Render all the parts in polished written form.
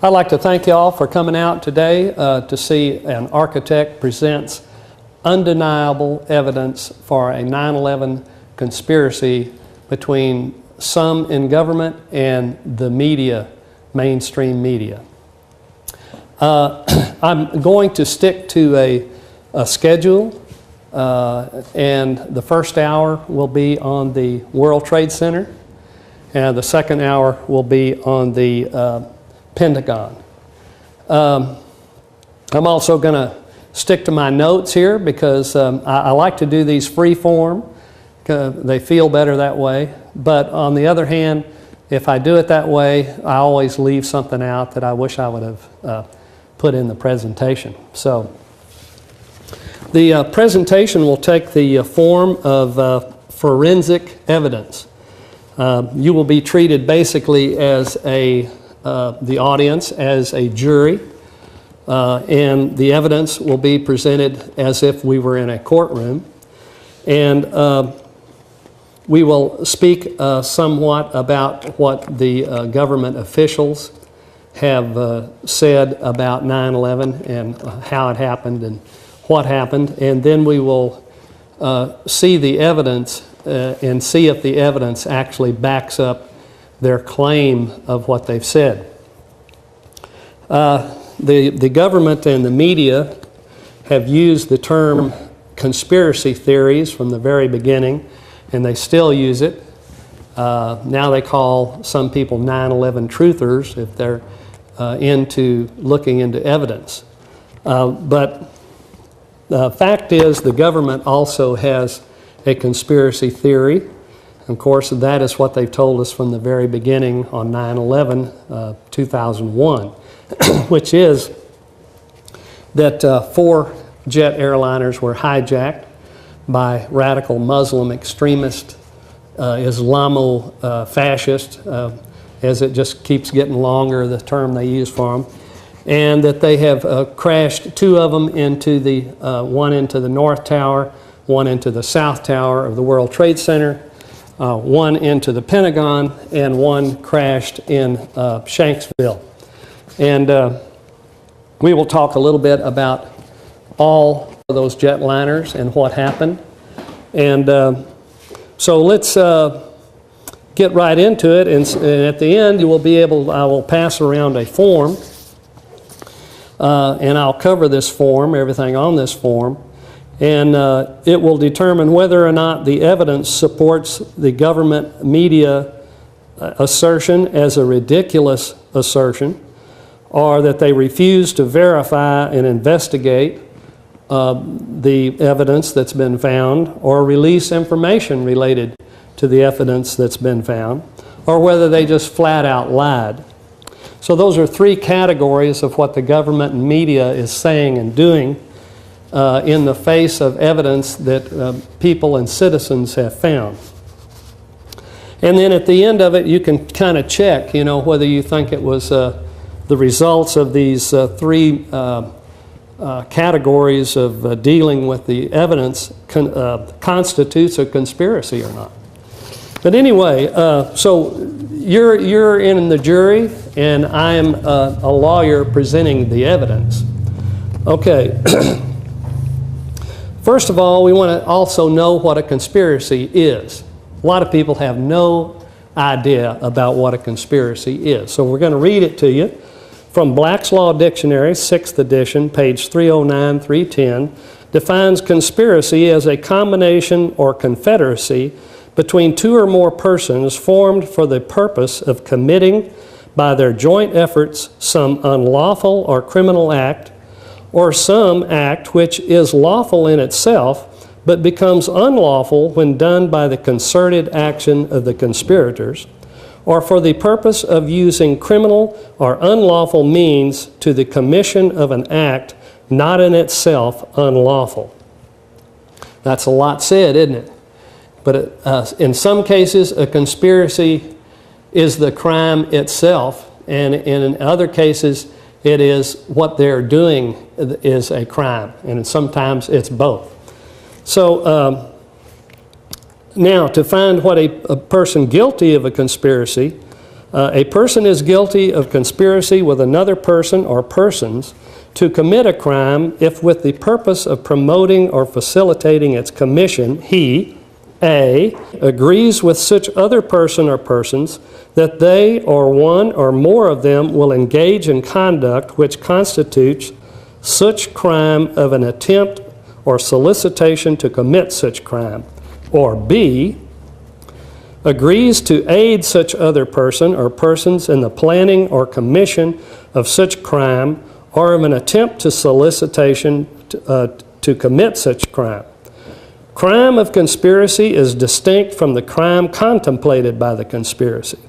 I'd like to thank you all for coming out today to see an architect presents undeniable evidence for a 9/11 conspiracy between some in government and the media, mainstream media. I'm going to stick to a schedule, and the first hour will be on the World Trade Center, and the second hour will be on the Pentagon. I'm also going to stick to my notes here because I like to do these free form. They feel better that way. But on the other hand, if I do it that way, I always leave something out that I wish I would have put in the presentation. So the presentation will take the form of forensic evidence. You will be treated basically as the audience as a jury, and the evidence will be presented as if we were in a courtroom. And we will speak somewhat about what the government officials have said about 9/11 and how it happened and what happened, and then we will see the evidence and see if the evidence actually backs up their claim of what they've said. The government and the media have used the term conspiracy theories from the very beginning, and they still use it. Now they call some people 9/11 truthers if they're into looking into evidence. But the fact is the government also has a conspiracy theory. Of course, that is what they've told us from the very beginning on 9/11, 2001, which is that 4 jet airliners were hijacked by radical Muslim extremist, Islamo-fascist, as it just keeps getting longer, the term they use for them, and that they have crashed 2 of them into the, one into the North Tower, one into the South Tower of the World Trade Center, one into the Pentagon, and one crashed in Shanksville. And we will talk a little bit about all of those jetliners and what happened. And so let's get right into it. And at the end, you will be able, I will pass around a form, and I'll cover this form, everything on this form. And it will determine whether or not the evidence supports the government media assertion as a ridiculous assertion, or that they refuse to verify and investigate the evidence that's been found, or release information related to the evidence that's been found, or whether they just flat out lied. So those are 3 categories of what the government and media is saying and doing in the face of evidence that people and citizens have found. And then at the end of it, you can kind of check, you know, whether you think it was the results of these 3 categories of dealing with the evidence constitutes a conspiracy or not. But anyway, so you're in the jury, and I am a lawyer presenting the evidence. Okay. First of all, we want to also know what a conspiracy is. A lot of people have no idea about what a conspiracy is. So we're going to read it to you from Black's Law Dictionary, 6th edition, page 309, 310, defines conspiracy as a combination or confederacy between 2 or more persons formed for the purpose of committing by their joint efforts some unlawful or criminal act, or some act which is lawful in itself but becomes unlawful when done by the concerted action of the conspirators, or for the purpose of using criminal or unlawful means to the commission of an act not in itself unlawful. That's a lot said, isn't it? But in some cases, a conspiracy is the crime itself, and in other cases, it is what they're doing is a crime, and sometimes it's both. So now, to find what a person guilty of a conspiracy, A person is guilty of conspiracy with another person or persons to commit a crime if with the purpose of promoting or facilitating its commission, he, A, agrees with such other person or persons that they or one or more of them will engage in conduct which constitutes such crime of an attempt or solicitation to commit such crime, or B, agrees to aid such other person or persons in the planning or commission of such crime or of an attempt to solicitation to commit such crime. Crime of conspiracy is distinct from the crime contemplated by the conspiracy.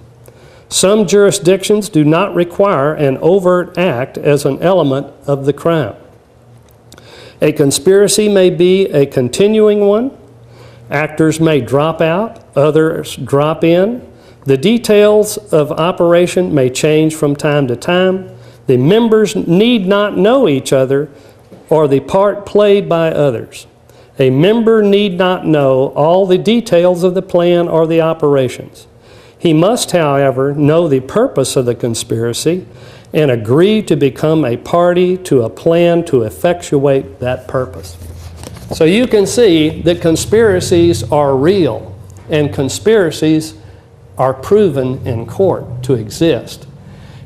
Some jurisdictions do not require an overt act as an element of the crime. A conspiracy may be a continuing one. Actors may drop out, others drop in. The details of operation may change from time to time. The members need not know each other or the part played by others. A member need not know all the details of the plan or the operations. He must, however, know the purpose of the conspiracy and agree to become a party to a plan to effectuate that purpose. So you can see that conspiracies are real, and conspiracies are proven in court to exist.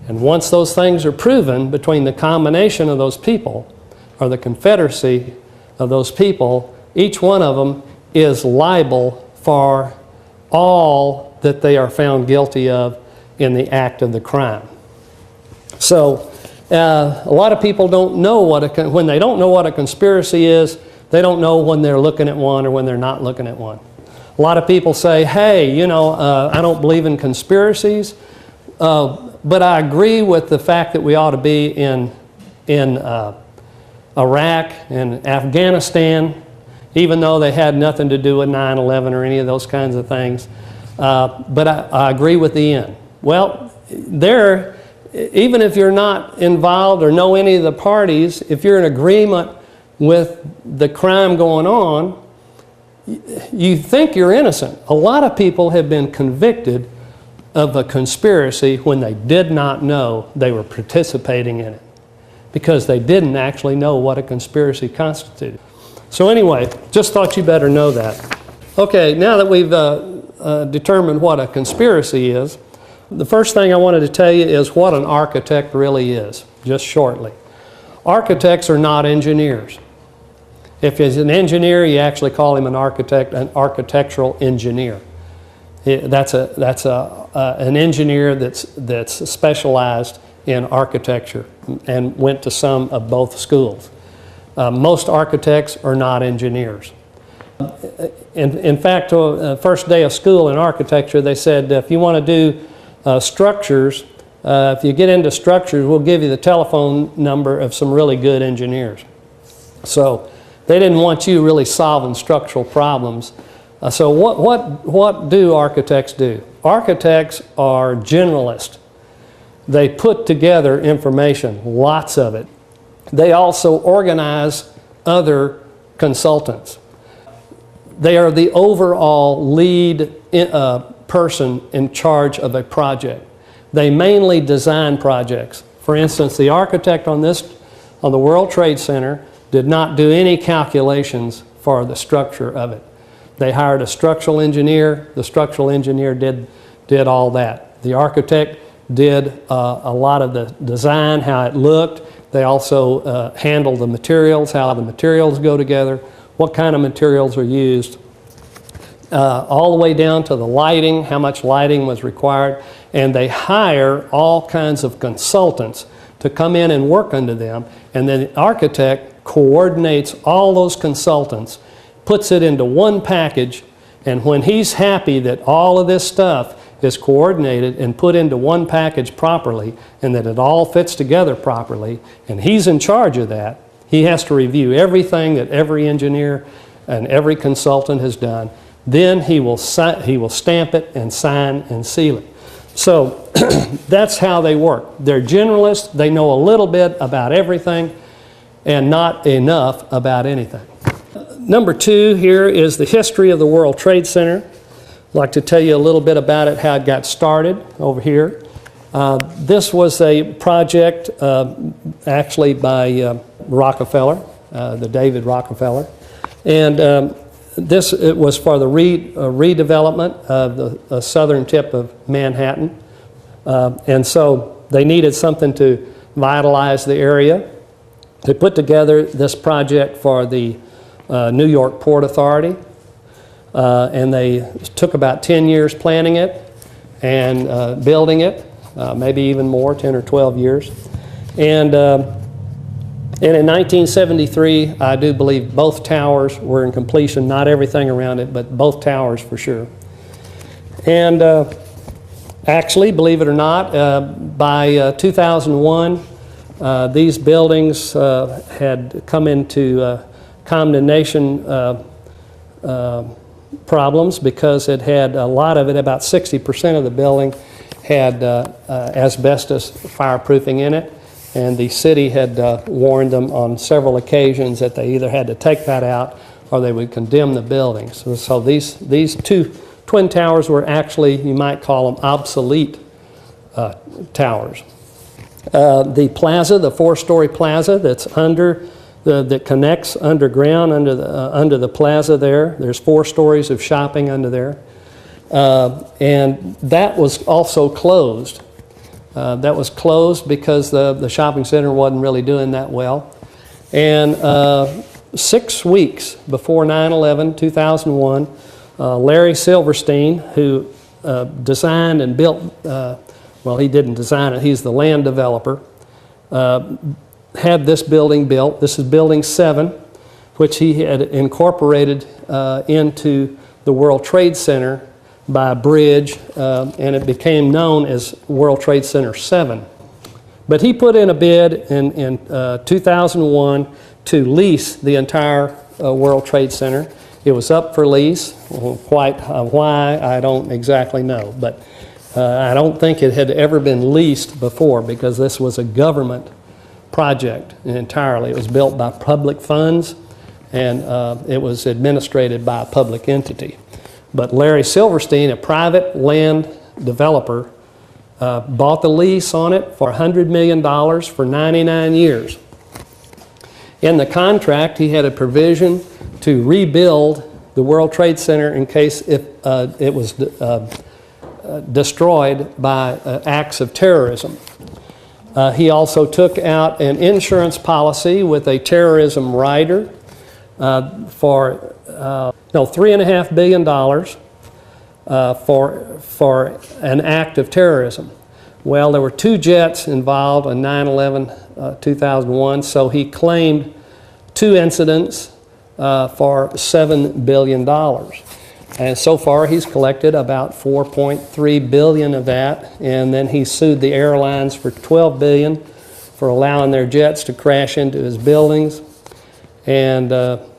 And once those things are proven between the combination of those people, or the confederacy of those people, each one of them is liable for all that they are found guilty of in the act of the crime. So a lot of people don't know when they don't know what a conspiracy is, they don't know when they're looking at one or when they're not looking at one. A lot of people say, hey, you know, I don't believe in conspiracies, but I agree with the fact that we ought to be in Iraq and Afghanistan, even though they had nothing to do with 9/11 or any of those kinds of things. But I agree with the end. Well, even if you're not involved or know any of the parties, if you're in agreement with the crime going on, you think you're innocent. A lot of people have been convicted of a conspiracy when they did not know they were participating in it, because they didn't actually know what a conspiracy constituted. So anyway, just thought you better know that. Okay, now that we've determined what a conspiracy is, the first thing I wanted to tell you is what an architect really is, just shortly. Architects are not engineers. If he's an engineer, you actually call him an architect, an architectural engineer. That's an engineer that's specialized in architecture and went to some of both schools. Most architects are not engineers. In fact, first day of school in architecture, they said if you want to do structures, if you get into structures, we'll give you the telephone number of some really good engineers. So they didn't want you really solving structural problems. So what do architects do? Architects are generalists. They put together information, lots of it. They also organize other consultants. They are the overall lead person in charge of a project. They mainly design projects. For instance, the architect on the World Trade Center did not do any calculations for the structure of it. They hired a structural engineer. The structural engineer did all that. The architect did a lot of the design, how it looked. They also handled the materials, how the materials go together, what kind of materials are used, all the way down to the lighting, how much lighting was required. And they hire all kinds of consultants to come in and work under them. And then the architect coordinates all those consultants, puts it into one package, and when he's happy that all of this stuff is coordinated and put into one package properly and that it all fits together properly, and he's in charge of that, he has to review everything that every engineer and every consultant has done. Then he will stamp it and sign and seal it. So that's how they work. They're generalists. They know a little bit about everything and not enough about anything. Number two here is the history of the World Trade Center. I'd like to tell you a little bit about it, how it got started over here. This was a project actually by Rockefeller, the David Rockefeller. And it was for the redevelopment of the southern tip of Manhattan. And so they needed something to vitalize the area. They put together this project for the New York Port Authority. And they took about 10 years planning it and building it, maybe even more, 10 or 12 years. And in 1973, I do believe both towers were in completion, not everything around it, but both towers for sure. And actually, believe it or not, by 2001, these buildings had come into condemnation problems because it had a lot of it, about 60% of the building had asbestos fireproofing in it, and the city had warned them on several occasions that they either had to take that out or they would condemn the buildings. So these two twin towers were actually, you might call them, obsolete towers. The plaza, the four-story plaza that's under that connects underground under the plaza there. There's 4 stories of shopping under there. And that was also closed. That was closed because the shopping center wasn't really doing that well. And 6 weeks before 9/11, 2001, Larry Silverstein, who designed and built, well, he didn't design it, he's the land developer, had this building built. This is Building 7, which he had incorporated into the World Trade Center by a bridge, and it became known as World Trade Center 7. But he put in a bid in 2001 to lease the entire World Trade Center. It was up for lease. Quite why, I don't exactly know, but I don't think it had ever been leased before because this was a government project entirely. It was built by public funds, and it was administrated by a public entity. But Larry Silverstein, a private land developer, bought the lease on it for $100 million for 99 years. In the contract, he had a provision to rebuild the World Trade Center in case if it was destroyed by acts of terrorism. He also took out an insurance policy with a terrorism rider for $3.5 billion for an act of terrorism. Well, there were 2 jets involved in 9/11, 2001, so he claimed 2 incidents for $7 billion. And so far, he's collected about $4.3 billion of that, and then he sued the airlines for $12 billion for allowing their jets to crash into his buildings. And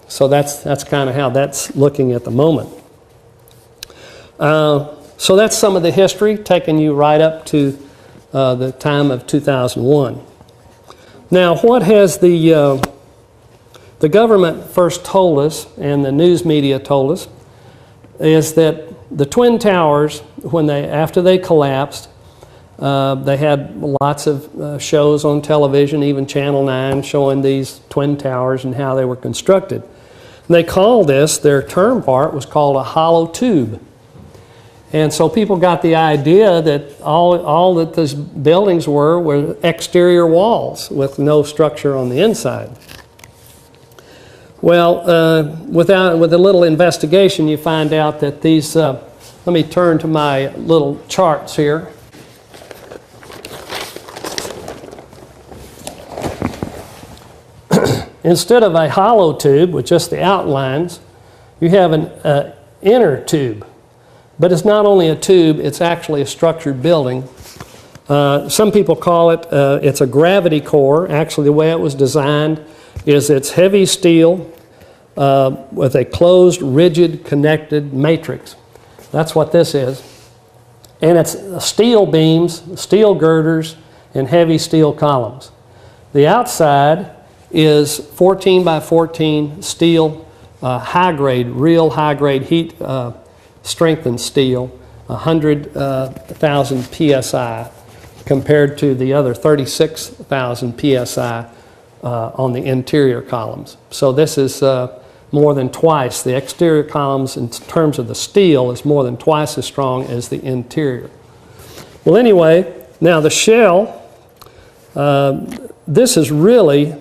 so that's kind of how that's looking at the moment. So that's some of the history, taking you right up to the time of 2001. Now, what has the government first told us, and the news media told us, is that the Twin Towers, after they collapsed, they had lots of shows on television, even Channel 9, showing these Twin Towers and how they were constructed. And they called this, their term for it was called a hollow tube. And so people got the idea that all that these buildings were exterior walls with no structure on the inside. Well, with a little investigation, you find out that these, let me turn to my little charts here. Instead of a hollow tube with just the outlines, you have an inner tube. But it's not only a tube, it's actually a structured building. Some people call it, it's a gravity core. Actually, the way it was designed is it's heavy steel with a closed, rigid, connected matrix. That's what this is. And it's steel beams, steel girders, and heavy steel columns. The outside is 14 by 14 steel, high-grade, real high-grade heat strengthened steel, 100,000 psi, compared to the other 36,000 psi on the interior columns. So this is more than twice. The exterior columns, in terms of the steel, is more than twice as strong as the interior. Well, anyway, now the shell, this is really,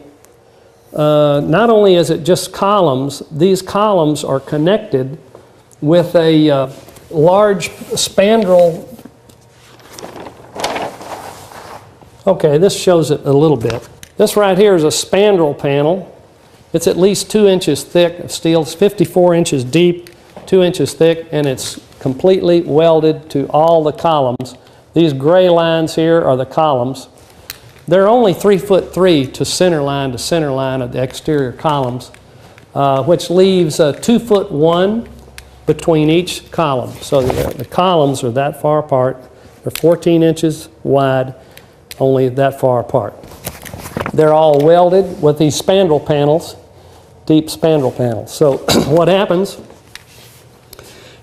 not only is it just columns, these columns are connected with a large spandrel. Okay, this shows it a little bit. This right here is a spandrel panel. It's at least 2 inches thick of steel. It's 54 inches deep, 2 inches thick, and it's completely welded to all the columns. These gray lines here are the columns. They're only 3'3" to center line of the exterior columns, which leaves 2'1" between each column. So the columns are that far apart. They're 14 inches wide, only that far apart. They're all welded with these spandrel panels, deep spandrel panels. So what happens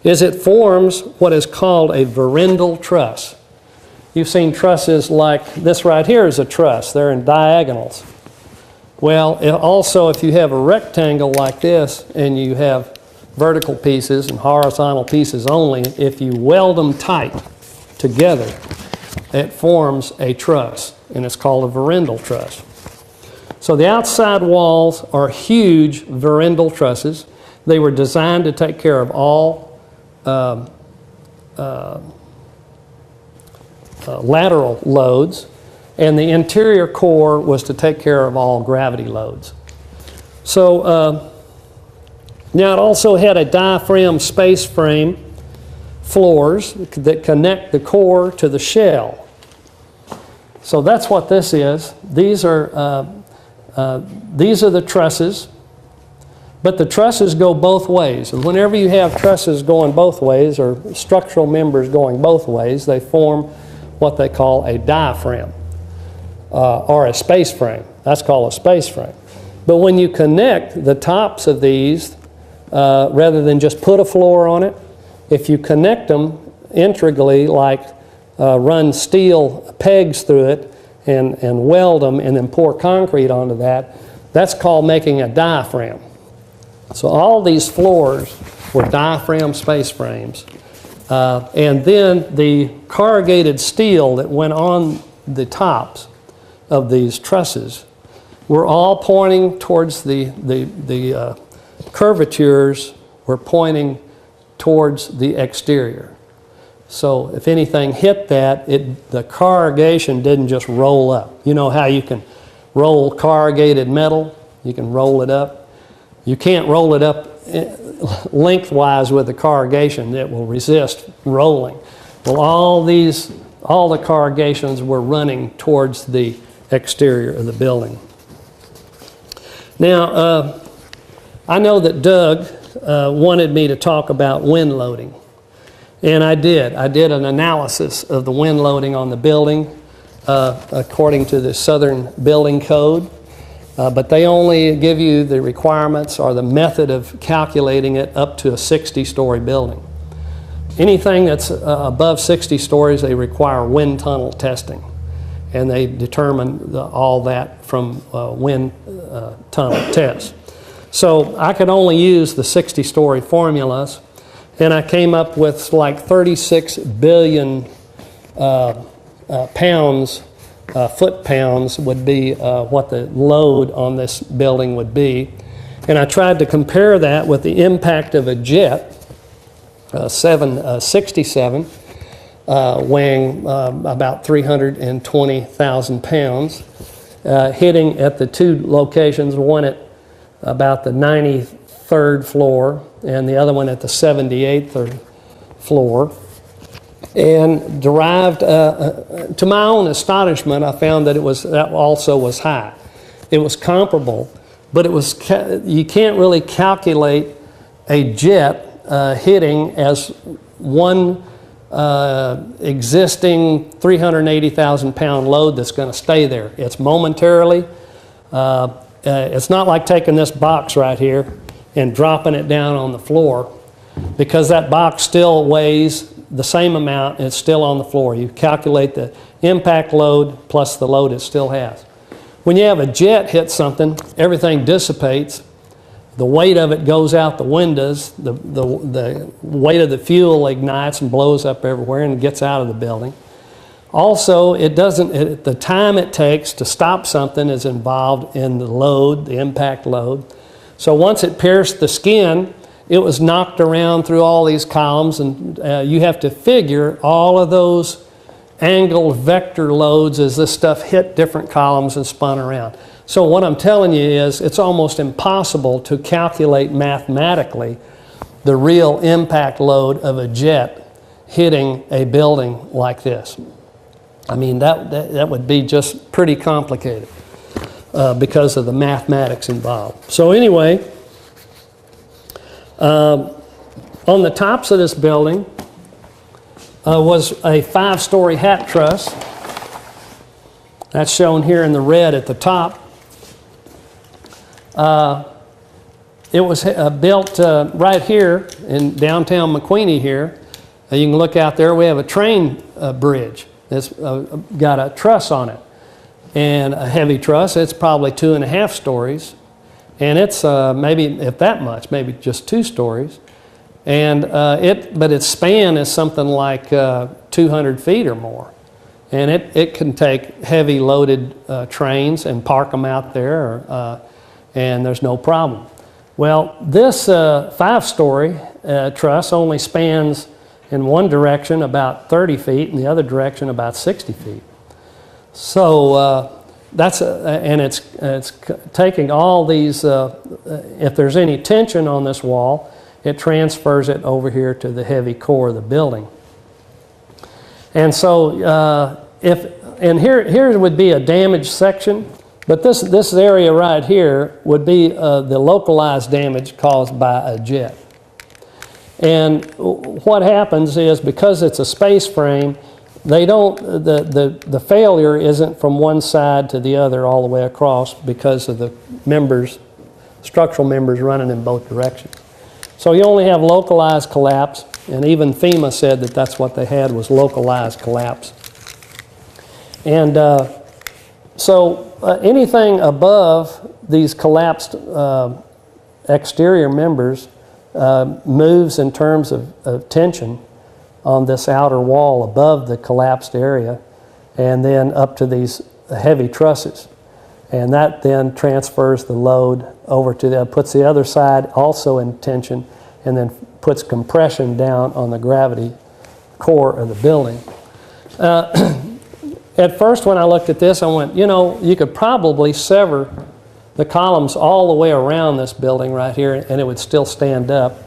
is it forms what is called a verindle truss. You've seen trusses like this right here is a truss. They're in diagonals. Well, also if you have a rectangle like this and you have vertical pieces and horizontal pieces only, if you weld them tight together, it forms a truss, and it's called a verindle truss. So the outside walls are huge verindle trusses. They were designed to take care of all lateral loads, and the interior core was to take care of all gravity loads. So now it also had a diaphragm space frame floors that connect the core to the shell. So that's what this is. These are the trusses, but the trusses go both ways. And whenever you have trusses going both ways, or structural members going both ways, they form what they call a diaphragm or a space frame. That's called a space frame. But when you connect the tops of these, rather than just put a floor on it, if you connect them integrally, like run steel pegs through it and weld them and then pour concrete onto that, that's called making a diaphragm. So all these floors were diaphragm space frames. And then the corrugated steel that went on the tops of these trusses were all pointing towards the curvatures were pointing towards the exterior. So if anything hit that, the corrugation didn't just roll up. You know how you can roll corrugated metal? You can roll it up. You can't roll it up lengthwise with the corrugation. It will resist rolling. Well, all the corrugations were running towards the exterior of the building. Now, I know that Doug wanted me to talk about wind loading. And I did. I did an analysis of the wind loading on the building according to the Southern Building Code. But they only give you the requirements or the method of calculating it up to a 60-story building. Anything that's above 60 stories, they require wind tunnel testing. And they determine all that from wind tunnel tests. So I could only use the 60-story formulas, and I came up with like 36 billion pounds, foot-pounds would be what the load on this building would be. And I tried to compare that with the impact of a jet, 767, weighing about 320,000 pounds, hitting at the two locations, one at about the 93rd floor and the other one at the 78th floor. And derived, to my own astonishment, I found that that also was high. It was comparable, but you can't really calculate a jet hitting as one existing 380,000 pound load that's going to stay there. It's momentarily. It's not like taking this box right here and dropping it down on the floor. because that box still weighs the same amount and it's still on the floor. You calculate the impact load plus the load it still has. When you have a jet hit something, everything dissipates. The weight of it goes out the windows. The weight of the fuel ignites and blows up everywhere and gets out of the building. Also, the time it takes to stop something is involved in the load, the impact load. So once it pierced the skin, it was knocked around through all these columns, and you have to figure all of those angled vector loads as this stuff hit different columns and spun around. So what I'm telling you is it's almost impossible to calculate mathematically the real impact load of a jet hitting a building like this. I mean, that would be just pretty complicated because of the mathematics involved. So anyway, on the tops of this building was a 5-story hat truss. That's shown here in the red at the top. It was built right here in downtown McQueenie here. You can look out there. We have a train bridge that's got a truss on it, and a heavy truss. It's probably 2.5 stories, and it's maybe, if that much, maybe just 2 stories. And but its span is something like 200 feet or more. And it can take heavy loaded trains and park them out there, and there's no problem. Well, this 5-story truss only spans in one direction about 30 feet, and the other direction about 60 feet. So and it's taking all these, if there's any tension on this wall, it transfers it over here to the heavy core of the building. And so here would be a damaged section, but this area right here would be the localized damage caused by a jet. And what happens is, because it's a space frame, the failure isn't from one side to the other all the way across because of the structural members running in both directions. So you only have localized collapse, and even FEMA said that that's what they had, was localized collapse. And so anything above these collapsed exterior members moves in terms of tension on this outer wall above the collapsed area, and then up to these heavy trusses. And that then transfers the load over to puts the other side also in tension, and then puts compression down on the gravity core of the building. At first, when I looked at this, I went, you could probably sever the columns all the way around this building right here, and it would still stand up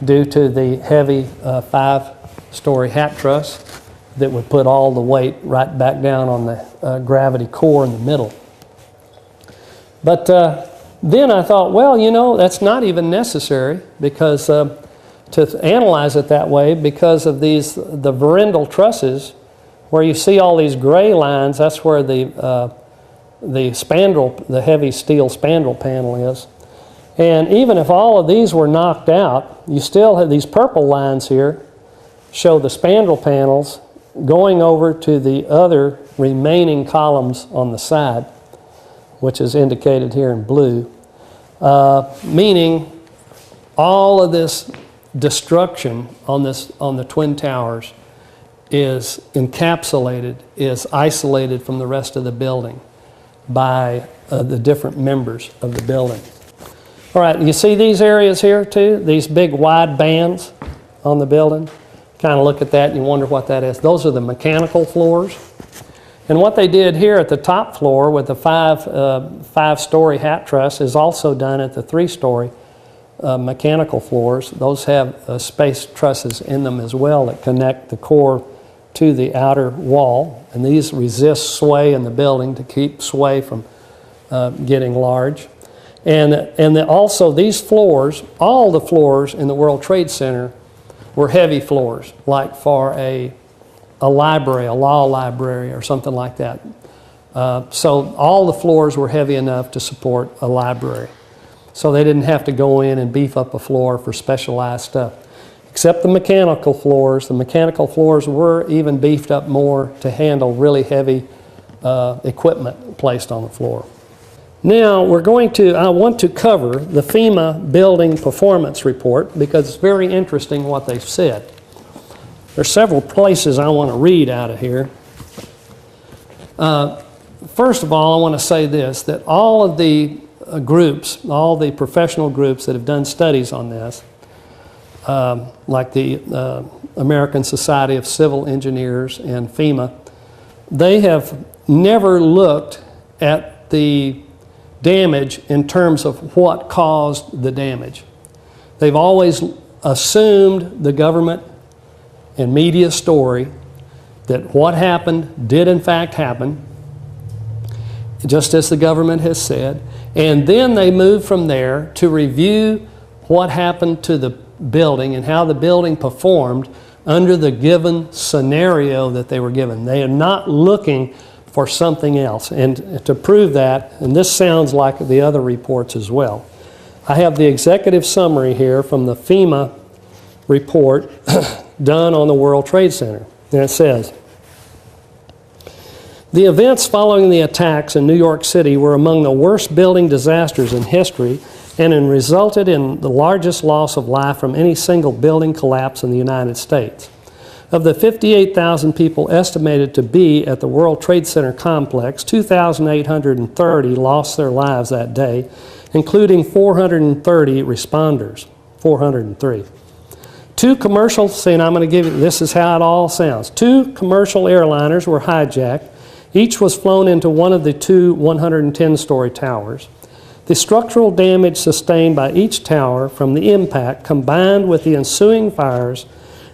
due to the heavy 5-story hat truss that would put all the weight right back down on the gravity core in the middle. But then I thought, well, that's not even necessary, because to analyze it that way, because of the verindle trusses, where you see all these gray lines, that's where the spandrel, the heavy steel spandrel panel is. And even if all of these were knocked out, you still have these purple lines here show the spandrel panels going over to the other remaining columns on the side, which is indicated here in blue, meaning all of this destruction on the Twin Towers is encapsulated, is isolated from the rest of the building by the different members of the building. All right, you see these areas here too, these big wide bands on the building? Kind of look at that and you wonder what that is. Those are the mechanical floors. And what they did here at the top floor with the 5-story hat truss is also done at the 3-story mechanical floors. Those have space trusses in them as well that connect the core to the outer wall. And these resist sway in the building to keep sway from getting large. And also these floors, all the floors in the World Trade Center were heavy floors, like for a library, a law library or something like that. So all the floors were heavy enough to support a library. So they didn't have to go in and beef up a floor for specialized stuff. except the mechanical floors. The mechanical floors were even beefed up more to handle really heavy equipment placed on the floor. Now I want to cover the FEMA Building Performance Report because it's very interesting what they've said. There's several places I want to read out of here. First of all, I want to say this, that all of the groups, all the professional groups that have done studies on this, like the American Society of Civil Engineers and FEMA, they have never looked at the damage in terms of what caused the damage. They've always assumed the government and media story that what happened did in fact happen, just as the government has said, and then they move from there to review what happened to the building and how the building performed under the given scenario that they were given. They are not looking for something else. And to prove that, and this sounds like the other reports as well, I have the executive summary here from the FEMA report done on the World Trade Center. And it says, the events following the attacks in New York City were among the worst building disasters in history and resulted in the largest loss of life from any single building collapse in the United States. Of the 58,000 people estimated to be at the World Trade Center complex, 2,830 lost their lives that day, including 430 responders. 403. Two commercial, see, and I'm going to give you, this is how it all sounds. Two commercial airliners were hijacked. Each was flown into one of the two 110-story towers. The structural damage sustained by each tower from the impact combined with the ensuing fires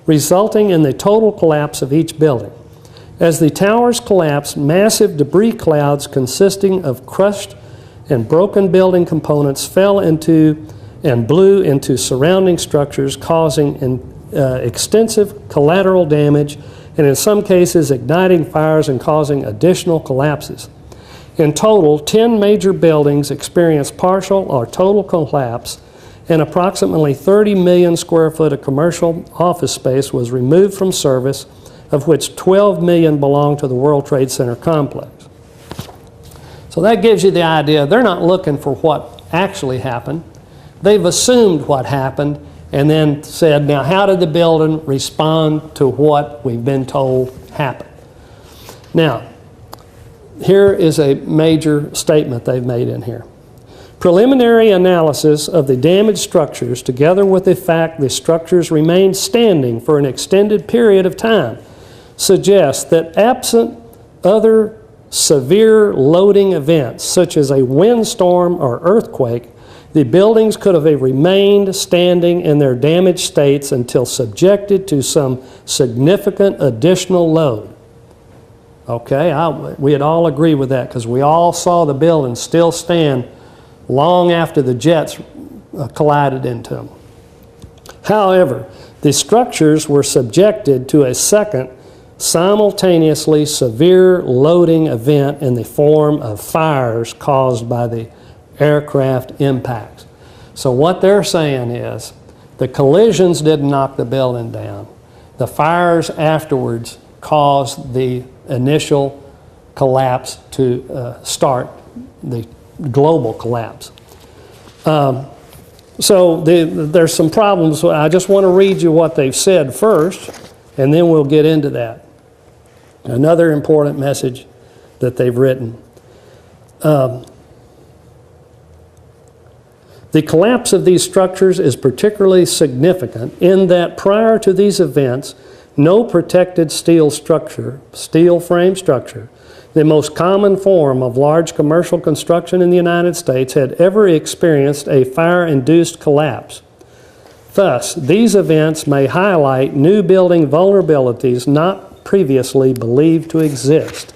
resulting in the total collapse of each building. As the towers collapsed, massive debris clouds consisting of crushed and broken building components fell into and blew into surrounding structures, causing extensive collateral damage and in some cases igniting fires and causing additional collapses. In total, 10 major buildings experienced partial or total collapse, and approximately 30 million square foot of commercial office space was removed from service, of which 12 million belong to the World Trade Center complex. So that gives you the idea. They're not looking for what actually happened. They've assumed what happened and then said, now how did the building respond to what we've been told happened? Now, here is a major statement they've made in here. Preliminary analysis of the damaged structures, together with the fact the structures remained standing for an extended period of time, suggests that absent other severe loading events, such as a windstorm or earthquake, the buildings could have remained standing in their damaged states until subjected to some significant additional load. Okay, we'd all agree with that because we all saw the buildings still stand long after the jets collided into them. However, the structures were subjected to a second simultaneously severe loading event in the form of fires caused by the aircraft impacts. So what they're saying is the collisions didn't knock the building down. The fires afterwards caused the initial collapse to start the global collapse. So there's some problems. I just want to read you what they've said first, and then we'll get into that. Another important message that they've written. The collapse of these structures is particularly significant in that prior to these events, no protected steel frame structure, the most common form of large commercial construction in the United States, had ever experienced a fire-induced collapse. Thus, these events may highlight new building vulnerabilities not previously believed to exist.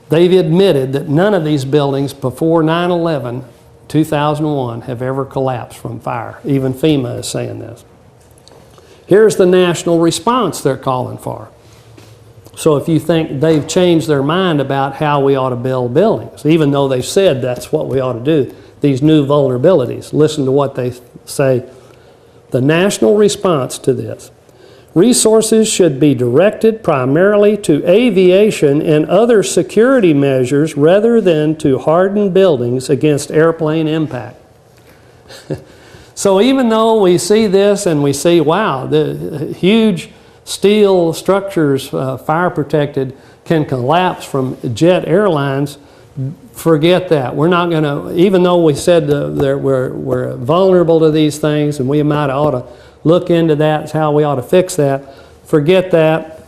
They've admitted that none of these buildings before 9/11, 2001, have ever collapsed from fire. Even FEMA is saying this. Here's the national response they're calling for. So if you think they've changed their mind about how we ought to build buildings, even though they've said that's what we ought to do, these new vulnerabilities, listen to what they say the national response to this. Resources should be directed primarily to aviation and other security measures rather than to harden buildings against airplane impact. So even though we see this and we see, wow, the huge steel structures, fire protected, can collapse from jet airlines, forget that. We're not going to, even though we said we're vulnerable to these things and we might ought to look into that, how we ought to fix that, forget that.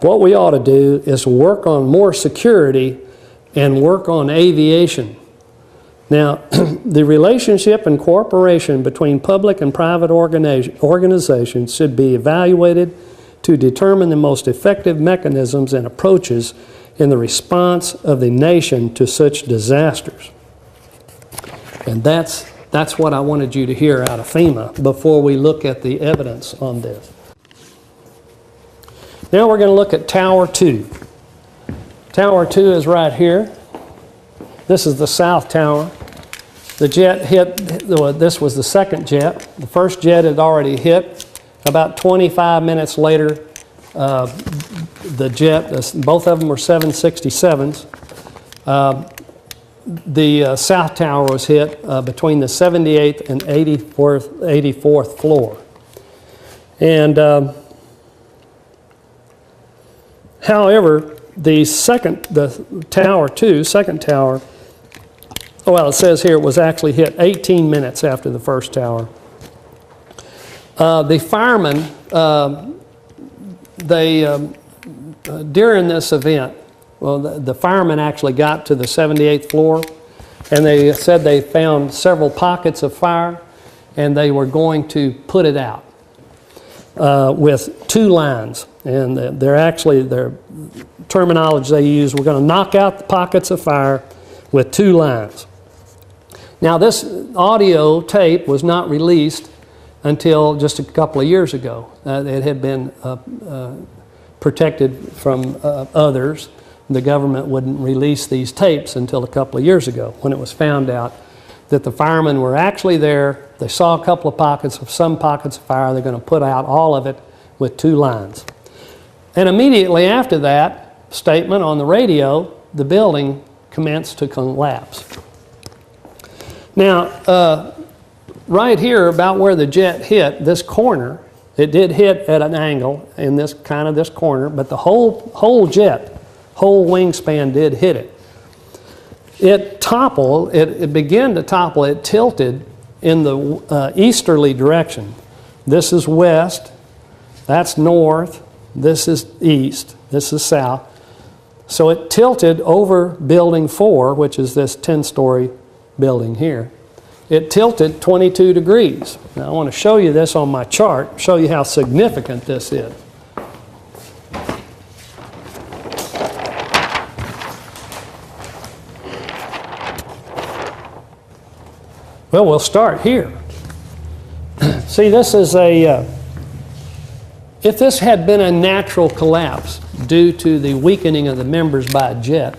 What we ought to do is work on more security and work on aviation. Now, the relationship and cooperation between public and private organizations should be evaluated to determine the most effective mechanisms and approaches in the response of the nation to such disasters. And that's what I wanted you to hear out of FEMA before we look at the evidence on this. Now we're going to look at Tower 2. Tower 2 is right here. This is the south tower. The jet hit, this was the second jet. The first jet had already hit. About 25 minutes later, the jet, both of them were 767s. The south tower was hit between the 78th and 84th floor. And however, the Tower 2, second tower, well, it says here it was actually hit 18 minutes after the first tower. The firemen, during this event, well, the firemen actually got to the 78th floor, and they said they found several pockets of fire, and they were going to put it out with 2 lines. And their terminology they use, we're going to knock out the pockets of fire with 2 lines. Now, this audio tape was not released until just a couple of years ago. It had been protected from others. The government wouldn't release these tapes until a couple of years ago when it was found out that the firemen were actually there. They saw a couple of some pockets of fire. They're going to put out all of it with 2 lines. And immediately after that statement on the radio, the building commenced to collapse. Now, right here about where the jet hit, this corner, it did hit at an angle in this corner, but the whole jet, whole wingspan did hit it. It toppled, it began to topple, it tilted in the easterly direction. This is west, that's north, this is east, this is south. So it tilted over building 4, which is this 10-story building here. It tilted 22 degrees. Now I want to show you this on my chart, show you how significant this is. Well, we'll start here. See, this is if this had been a natural collapse due to the weakening of the members by a jet,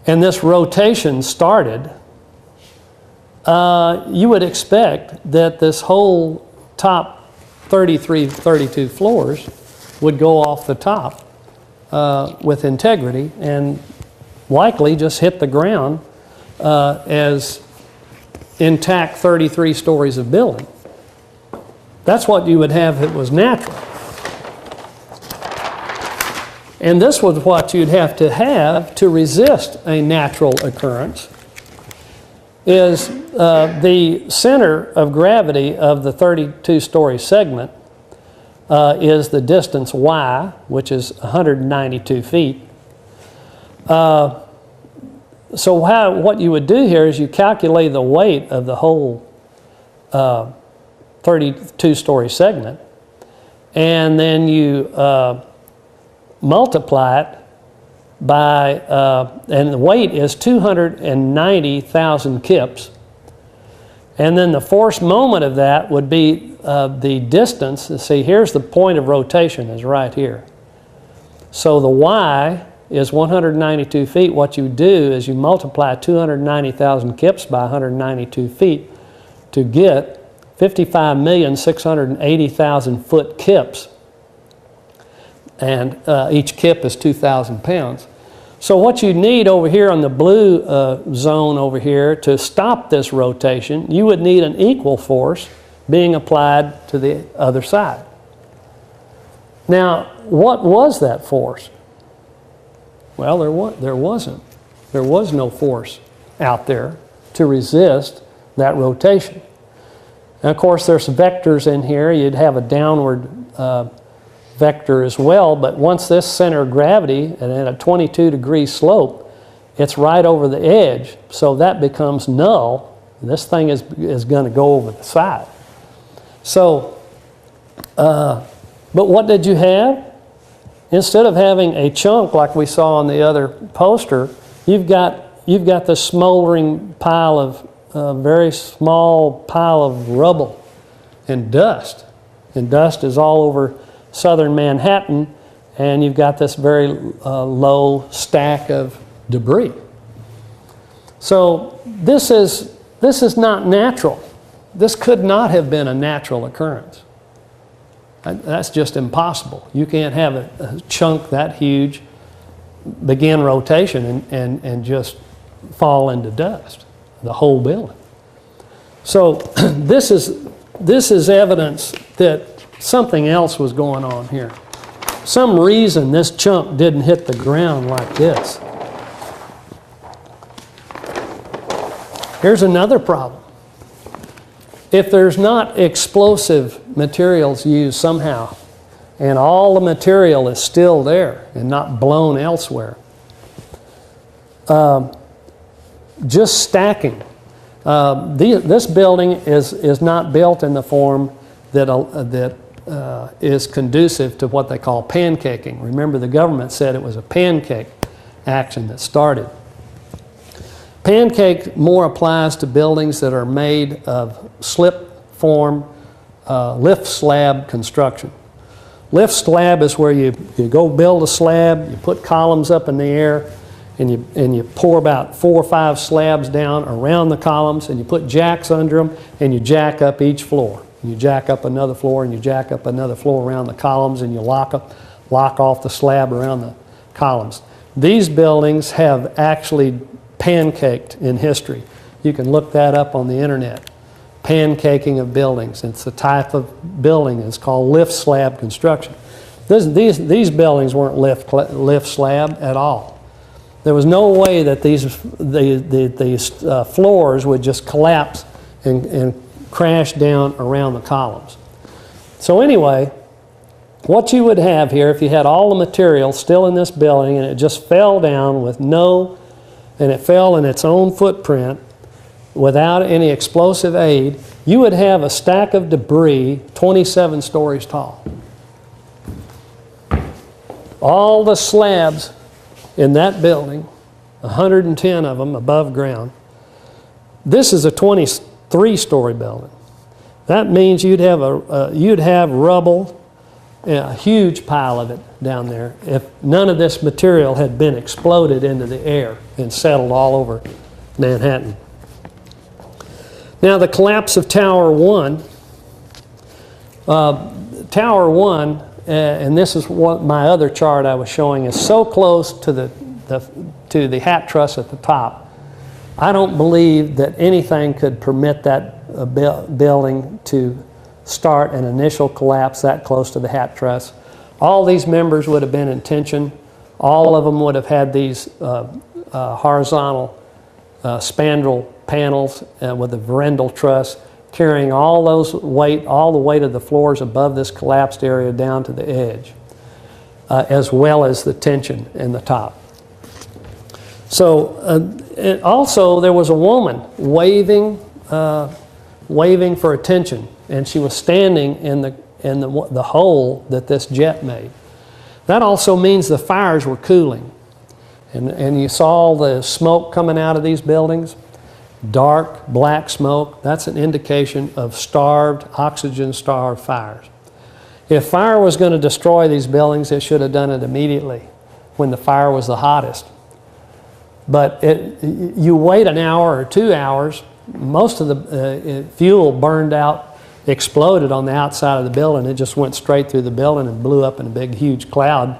and this rotation started, you would expect that this whole top 32 floors would go off the top with integrity and likely just hit the ground as intact 33 stories of building. That's what you would have if it was natural. And this was what you'd have to resist a natural occurrence, is the center of gravity of the 32-story segment is the distance y, which is 192 feet. So what you would do here is you calculate the weight of the whole 32-story segment, and then you multiply it by, and the weight is 290,000 kips. And then the force moment of that would be the distance. See, here's the point of rotation is right here. So the y is 192 feet. What you do is you multiply 290,000 kips by 192 feet to get 55,680,000 foot kips, and each kip is 2,000 pounds. So what you need over here on the blue zone over here to stop this rotation, you would need an equal force being applied to the other side. Now, what was that force? Well, there wasn't. There was no force out there to resist that rotation. And of course, there's vectors in here. You'd have a downward vector as well, but once this center of gravity, and at a 22-degree slope, it's right over the edge, so that becomes null. This thing is going to go over the side. So, but what did you have? Instead of having a chunk like we saw on the other poster, you've got this smoldering pile of very small pile of rubble and dust. And dust is all over southern Manhattan, and you've got this very low stack of debris. So this is not natural. This could not have been a natural occurrence. That's just impossible. You can't have a chunk that huge begin rotation and just fall into dust, the whole building. So this is evidence that something else was going on here. Some reason this chunk didn't hit the ground like this. Here's another problem. If there's not explosive materials used somehow, and all the material is still there and not blown elsewhere, just stacking. This building is not built in the form that is conducive to what they call pancaking. Remember, the government said it was a pancake action that started. Pancake more applies to buildings that are made of slip form lift slab construction. Lift slab is where you go build a slab, you put columns up in the air, and you pour about 4 or 5 slabs down around the columns, and you put jacks under them, and you jack up each floor. You jack up another floor, and you jack up another floor around the columns, and you lock off the slab around the columns. These buildings have actually pancaked in history. You can look that up on the internet. Pancaking of buildings. It's a type of building. It's called lift slab construction. These buildings weren't lift slab at all. There was no way that these floors would just collapse and crash down around the columns. So anyway, what you would have here, if you had all the material still in this building and it just fell down with and it fell in its own footprint without any explosive aid, you would have a stack of debris 27 stories tall. All the slabs in that building, 110 of them above ground. This is a 23-story building. That means you'd have rubble, a huge pile of it down there, if none of this material had been exploded into the air and settled all over Manhattan. Now, the collapse of Tower 1. Tower 1, and this is what my other chart I was showing, is so close to the hat truss at the top. I don't believe that anything could permit that building to start an initial collapse that close to the hat truss. All these members would have been in tension. All of them would have had these horizontal spandrel panels with a verendal truss carrying all the weight of the floors above this collapsed area down to the edge, as well as the tension in the top. So also there was a woman waving for attention, and she was standing in the hole that this jet made. That also means the fires were cooling, and you saw the smoke coming out of these buildings. Dark, black smoke, that's an indication of oxygen-starved fires. If fire was going to destroy these buildings, it should have done it immediately when the fire was the hottest. But you wait an hour or 2 hours, most of the fuel burned out exploded on the outside of the building. It just went straight through the building and blew up in a big, huge cloud.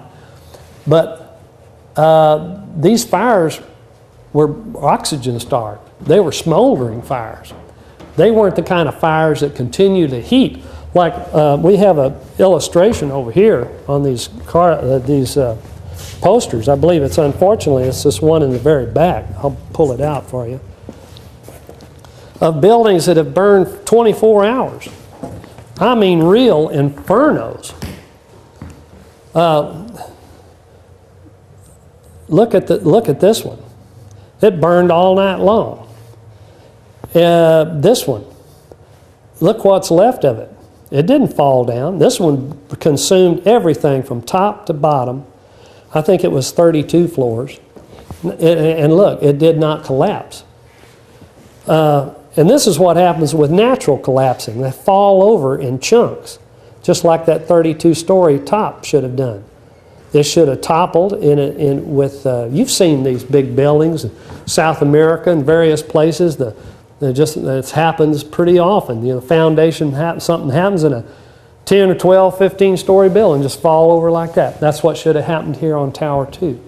But these fires were oxygen starved. They were smoldering fires. They weren't the kind of fires that continue to heat. Like we have an illustration over here on these posters. I believe unfortunately, it's this one in the very back. I'll pull it out for you. Of buildings that have burned 24 hours. I mean real infernos. Look at this one. It burned all night long. This one, look what's left of it. It didn't fall down. This one consumed everything from top to bottom. I think it was 32 floors. And look, it did not collapse. And this is what happens with natural collapsing. They fall over in chunks, just like that 32-story top should have done. This should have toppled you've seen these big buildings in South America and various places. It happens pretty often. You know, foundation, something happens in a 10 or 12, 15-story building, just fall over like that. That's what should have happened here on Tower 2.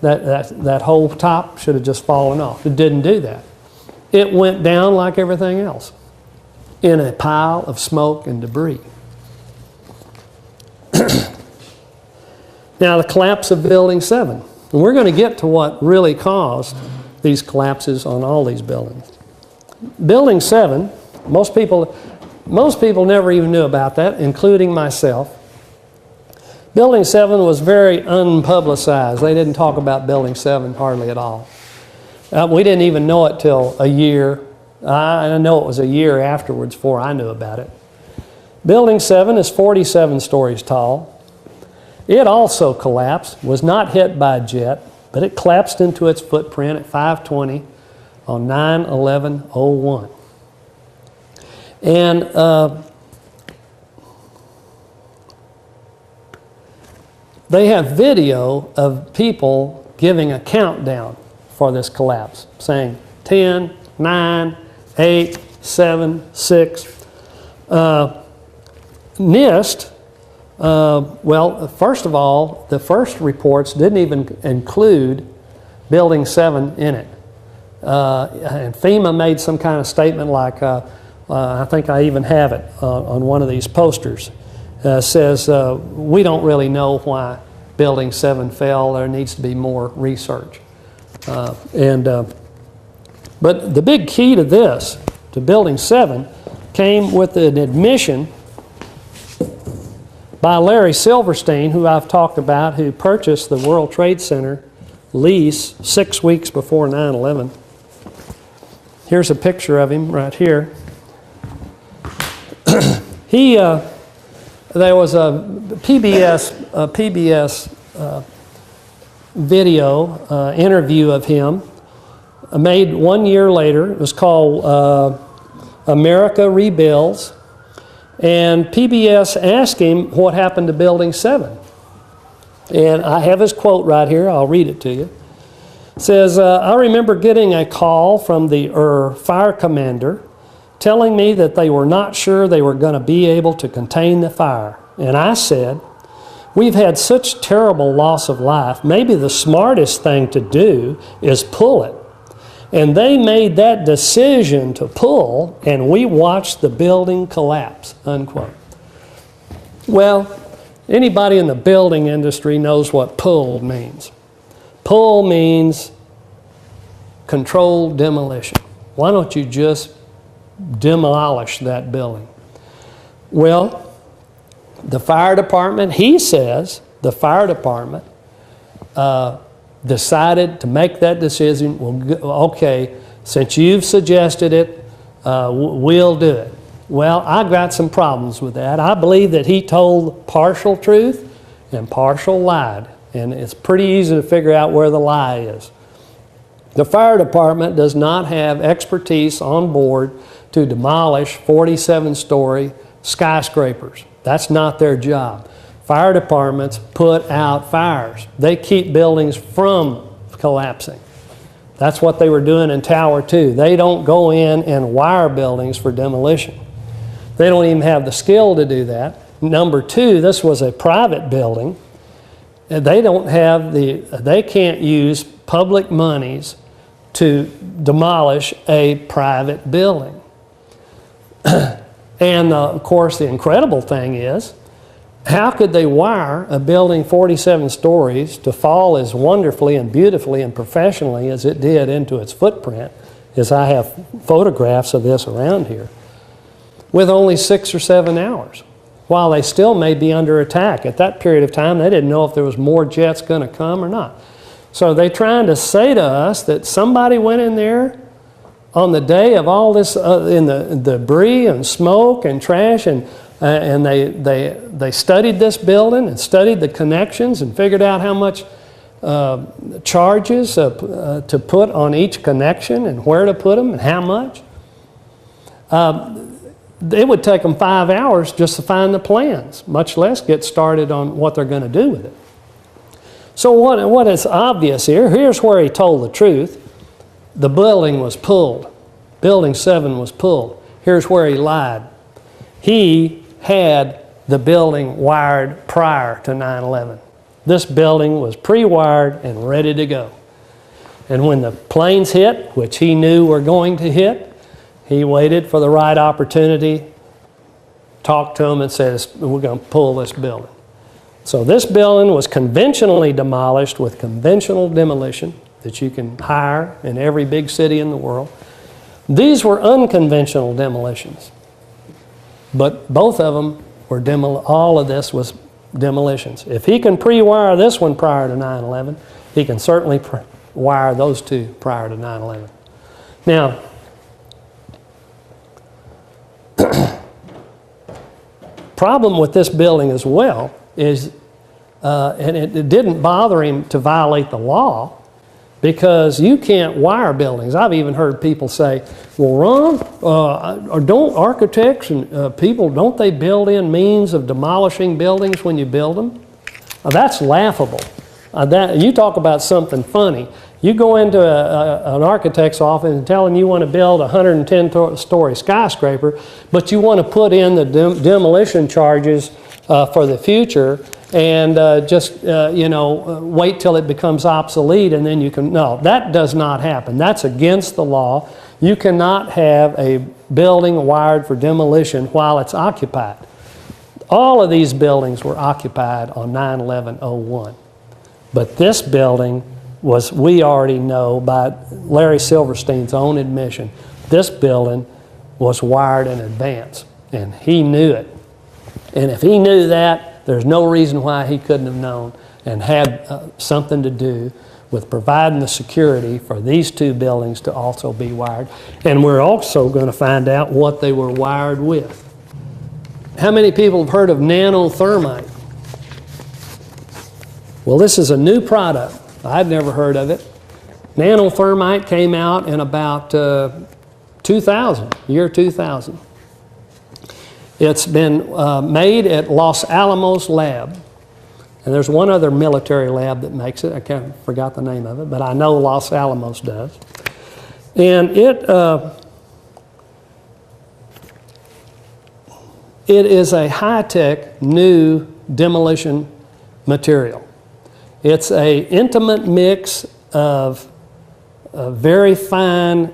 That whole top should have just fallen off. It didn't do that. It went down like everything else in a pile of smoke and debris. Now, the collapse of Building 7. And we're going to get to what really caused these collapses on all these buildings. Building 7, most people never even knew about that, including myself. Building 7 was very unpublicized. They didn't talk about Building 7 hardly at all. We didn't even know it till a year. I know it was a year afterwards before I knew about it. Building 7 is 47 stories tall. It also collapsed, was not hit by a jet, but it collapsed into its footprint at 5:20 on 9/11/01. And they have video of people giving a countdown for this collapse, saying 10, 9, 8, 7, 6. NIST, well, first of all, the first reports didn't even include Building 7 in it. And FEMA made some kind of statement like, I think I even have it on one of these posters, says, we don't really know why Building 7 fell. There needs to be more research. But the big key to this, to Building 7, came with an admission by Larry Silverstein, who I've talked about, who purchased the World Trade Center lease 6 weeks before 9/11. Here's a picture of him right here. There was a PBS video interview of him made 1 year later. It was called America Rebuilds. And PBS asked him what happened to Building 7. And I have his quote right here. I'll read it to you. It says, I remember getting a call from the fire commander telling me that they were not sure they were going to be able to contain the fire. And I said, we've had such terrible loss of life. Maybe the smartest thing to do is pull it. And they made that decision to pull, and we watched the building collapse, unquote. Well, anybody in the building industry knows what pull means. Pull means controlled demolition. Why don't you just demolish that building? Well, the fire department, he says, the fire department decided to make that decision. Well, okay, since you've suggested it, we'll do it. Well, I got some problems with that. I believe that he told partial truth and partial lied, and it's pretty easy to figure out where the lie is. The fire department does not have expertise on board to demolish 47-story skyscrapers. That's not their job. Fire departments put out fires. They keep buildings from collapsing. That's what they were doing in Tower 2. They don't go in and wire buildings for demolition. They don't even have the skill to do that. Number two, this was a private building. And they can't use public monies to demolish a private building. And of course, the incredible thing is, how could they wire a building 47 stories to fall as wonderfully and beautifully and professionally as it did into its footprint, as I have photographs of this around here, with only 6 or 7 hours, while they still may be under attack? At that period of time, they didn't know if there was more jets going to come or not. So they're trying to say to us that somebody went in there on the day of all this, in the debris and smoke and trash, and they studied this building and studied the connections and figured out how much charges to put on each connection and where to put them and how much. It would take them 5 hours just to find the plans, much less get started on what they're going to do with it. So what is obvious here, here's where he told the truth. The building was pulled. Building 7 was pulled. Here's where he lied. He had the building wired prior to 9/11. This building was pre-wired and ready to go. And when the planes hit, which he knew were going to hit, he waited for the right opportunity, talked to them and said, we're going to pull this building. So this building was conventionally demolished with conventional demolition that you can hire in every big city in the world. These were unconventional demolitions. But both of them were all of this was demolitions. If he can pre-wire this one prior to 9/11, he can certainly wire those two prior to 9/11. Now, problem with this building as well is, and it didn't bother him to violate the law, because you can't wire buildings. I've even heard people say, well, Ron, or don't architects and people, don't they build in means of demolishing buildings when you build them? That's laughable. You talk about something funny. You go into an architect's office and tell them you want to build a 110-story skyscraper, but you want to put in the demolition charges for the future, and wait till it becomes obsolete and then you can. No, that does not happen. That's against the law. You cannot have a building wired for demolition while it's occupied. All of these buildings were occupied on 9/11/01. But this building was, we already know by Larry Silverstein's own admission, this building was wired in advance, and he knew it. And if he knew that, there's no reason why he couldn't have known and had something to do with providing the security for these two buildings to also be wired. And we're also going to find out what they were wired with. How many people have heard of nanothermite? Well, this is a new product. I'd never heard of it. Nanothermite came out in about 2000, year 2000. It's been made at Los Alamos Lab. And there's one other military lab that makes it. I forgot the name of it, but I know Los Alamos does. And it is a high-tech new demolition material. It's an intimate mix of very fine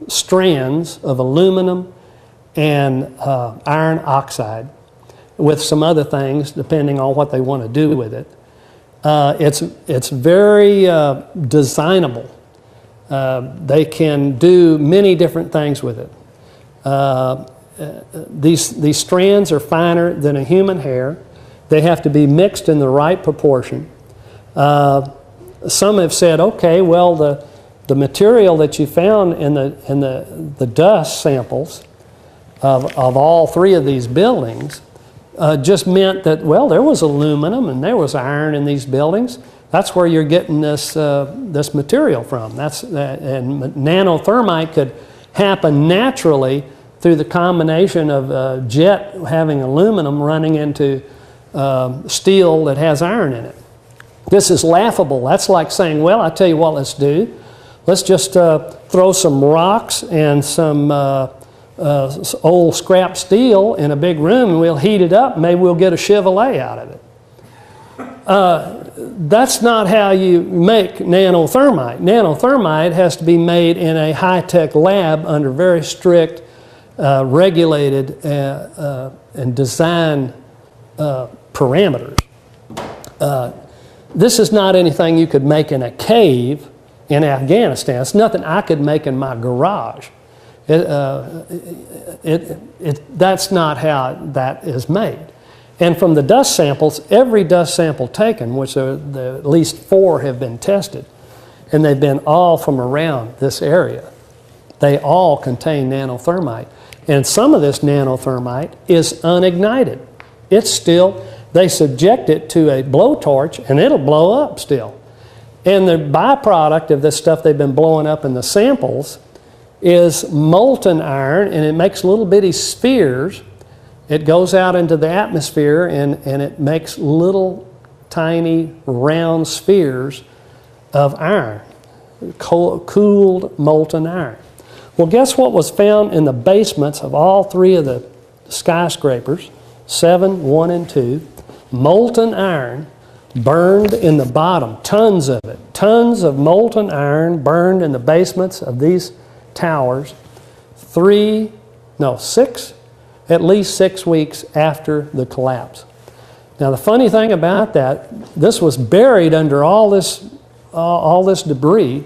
strands of aluminum and iron oxide, with some other things depending on what they want to do with it. It's very designable. They can do many different things with it. These strands are finer than a human hair. They have to be mixed in the right proportion. Some have said, okay, well, the material that you found in the dust samples of all three of these buildings just meant that, well, there was aluminum and there was iron in these buildings. That's where you're getting this material from. And nanothermite could happen naturally through the combination of jet having aluminum running into steel that has iron in it. This is laughable. That's like saying, well, I tell you what let's do. Let's just throw some rocks and some old scrap steel in a big room and we'll heat it up, maybe we'll get a Chevrolet out of it. That's not how you make nanothermite. Nanothermite has to be made in a high-tech lab under very strict, regulated and design parameters. This is not anything you could make in a cave in Afghanistan. It's nothing I could make in my garage. That's not how that is made. And from the dust samples, every dust sample taken, which at least 4 have been tested, and they've been all from around this area, they all contain nanothermite. And some of this nanothermite is unignited. It's still, they subject it to a blowtorch and it'll blow up still. And the byproduct of this stuff they've been blowing up in the samples is molten iron, and it makes little bitty spheres. It goes out into the atmosphere and it makes little tiny round spheres of iron, cooled molten iron. Well, guess what was found in the basements of all 3 of the skyscrapers, 7, 1, and 2? Molten iron burned in the bottom, tons of it. Tons of molten iron burned in the basements of these towers, at least 6 weeks after the collapse. Now the funny thing about that, this was buried under all this debris.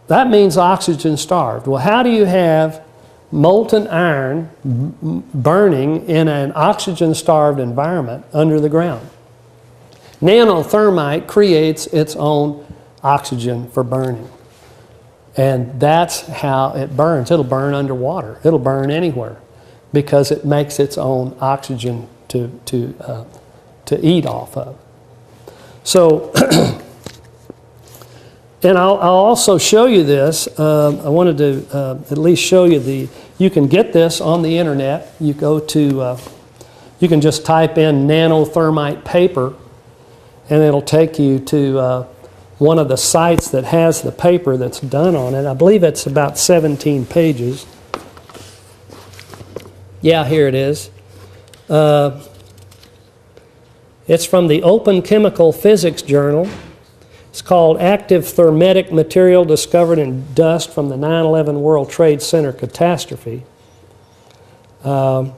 That means oxygen starved. Well, how do you have molten iron burning in an oxygen starved environment under the ground? Nanothermite creates its own oxygen for burning. And that's how it burns. It'll burn underwater. It'll burn anywhere because it makes its own oxygen to eat off of. So, and I'll also show you this. I wanted to at least show you you can get this on the internet. You go to, you can just type in nanothermite paper and it'll take you to one of the sites that has the paper that's done on it. I believe it's about 17 pages. Yeah, here it is. It's from the Open Chemical Physics Journal. It's called Active Thermetic Material Discovered in Dust from the 9/11 World Trade Center Catastrophe. And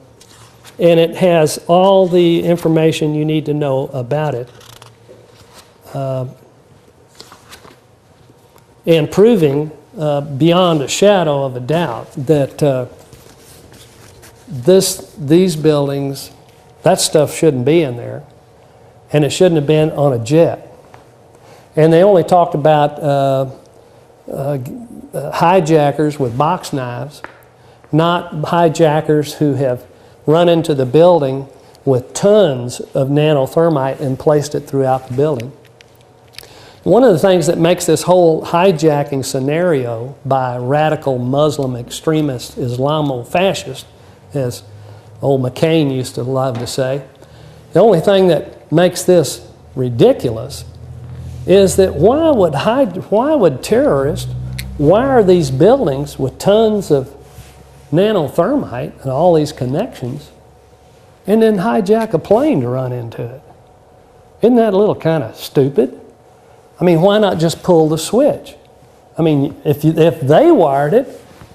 it has all the information you need to know about it. And proving beyond a shadow of a doubt that these buildings, that stuff shouldn't be in there, and it shouldn't have been on a jet. And they only talked about hijackers with box knives, not hijackers who have run into the building with tons of nanothermite and placed it throughout the building. One of the things that makes this whole hijacking scenario by radical Muslim extremist Islamo-fascists, as old McCain used to love to say, the only thing that makes this ridiculous is that why would terrorists wire these buildings with tons of nanothermite and all these connections and then hijack a plane to run into it? Isn't that a little kind of stupid? I mean, why not just pull the switch? I mean, if they wired it,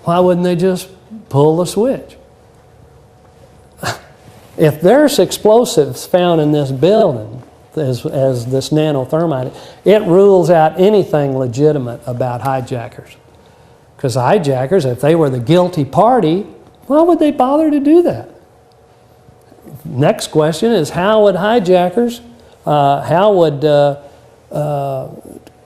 why wouldn't they just pull the switch? If there's explosives found in this building, as this nanothermite, it rules out anything legitimate about hijackers. Because hijackers, if they were the guilty party, why would they bother to do that? Next question is, how would hijackers, how would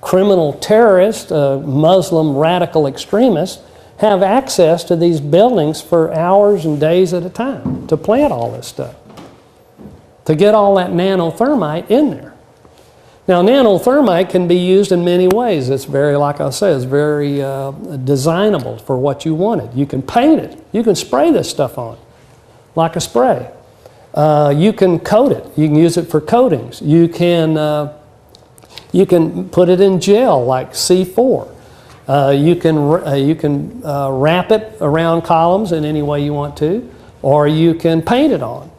criminal terrorists, Muslim radical extremists, have access to these buildings for hours and days at a time to plant all this stuff, to get all that nanothermite in there? Now, nanothermite can be used in many ways. It's very, like I say, it's very designable for what you wanted. You can paint it. You can spray this stuff on like a spray. You can coat it. You can use it for coatings. You can put it in gel like C4. You can wrap it around columns in any way you want to, or you can paint it on.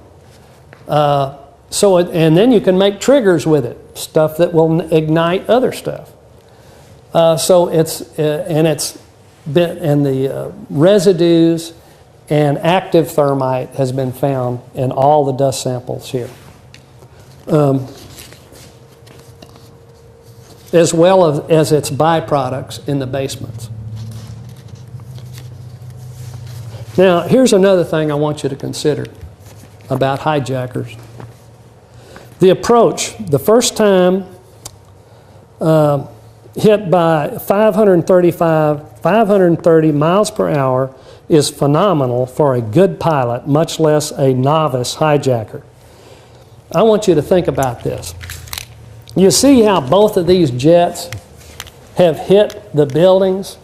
And then you can make triggers with it, stuff that will ignite other stuff. The residues and active thermite has been found in all the dust samples here. As well as its byproducts in the basements. Now, here's another thing I want you to consider about hijackers. The approach, the first time hit by 530 miles per hour is phenomenal for a good pilot, much less a novice hijacker. I want you to think about this. You see how both of these jets have hit the buildings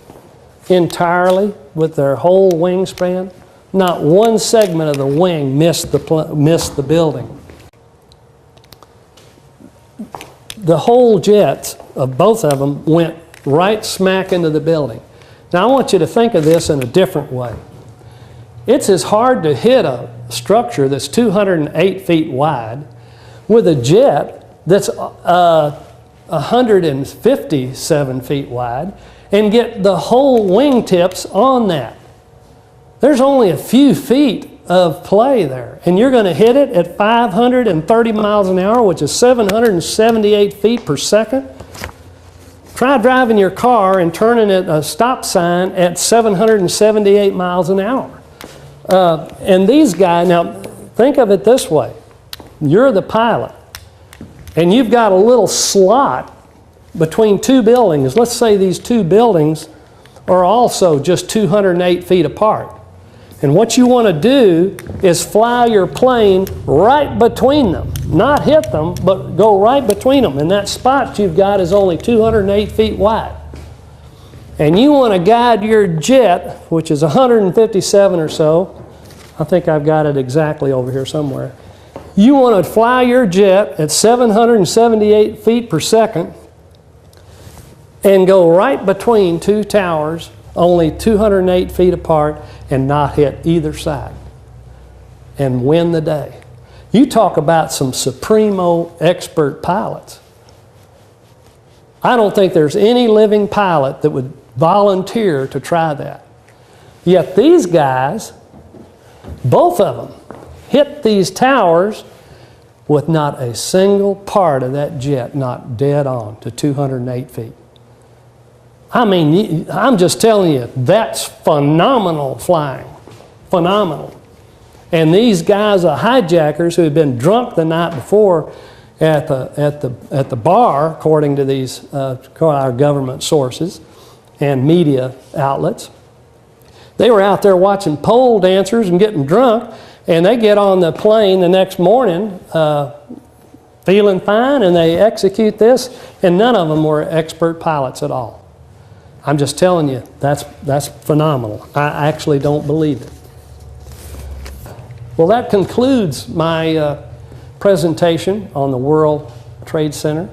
entirely with their whole wingspan? Not one segment of the wing missed the building. The whole jet of both of them went right smack into the building. Now I want you to think of this in a different way. It's as hard to hit a structure that's 208 feet wide with a jet that's 157 feet wide and get the whole wingtips on that. There's only a few feet of play there, and you're going to hit it at 530 miles an hour, which is 778 feet per second. Try driving your car and turning at a stop sign at 778 miles an hour. And these guys, now think of it this way. You're the pilot, and you've got a little slot between two buildings. Let's say these two buildings are also just 208 feet apart. And what you want to do is fly your plane right between them. Not hit them, but go right between them. And that spot you've got is only 208 feet wide. And you want to guide your jet, which is 157 or so. I think I've got it exactly over here somewhere. You want to fly your jet at 778 feet per second and go right between two towers, only 208 feet apart, and not hit either side, and win the day. You talk about some supremo expert pilots. I don't think there's any living pilot that would volunteer to try that. Yet these guys, both of them, hit these towers with not a single part of that jet not dead on to 208 feet. I mean, I'm just telling you, that's phenomenal flying. Phenomenal. And these guys are hijackers who had been drunk the night before at the bar, according to these our government sources and media outlets. They were out there watching pole dancers and getting drunk, and they get on the plane the next morning feeling fine, and they execute this, and none of them were expert pilots at all. I'm just telling you, that's phenomenal. I actually don't believe it. Well, that concludes my presentation on the World Trade Center.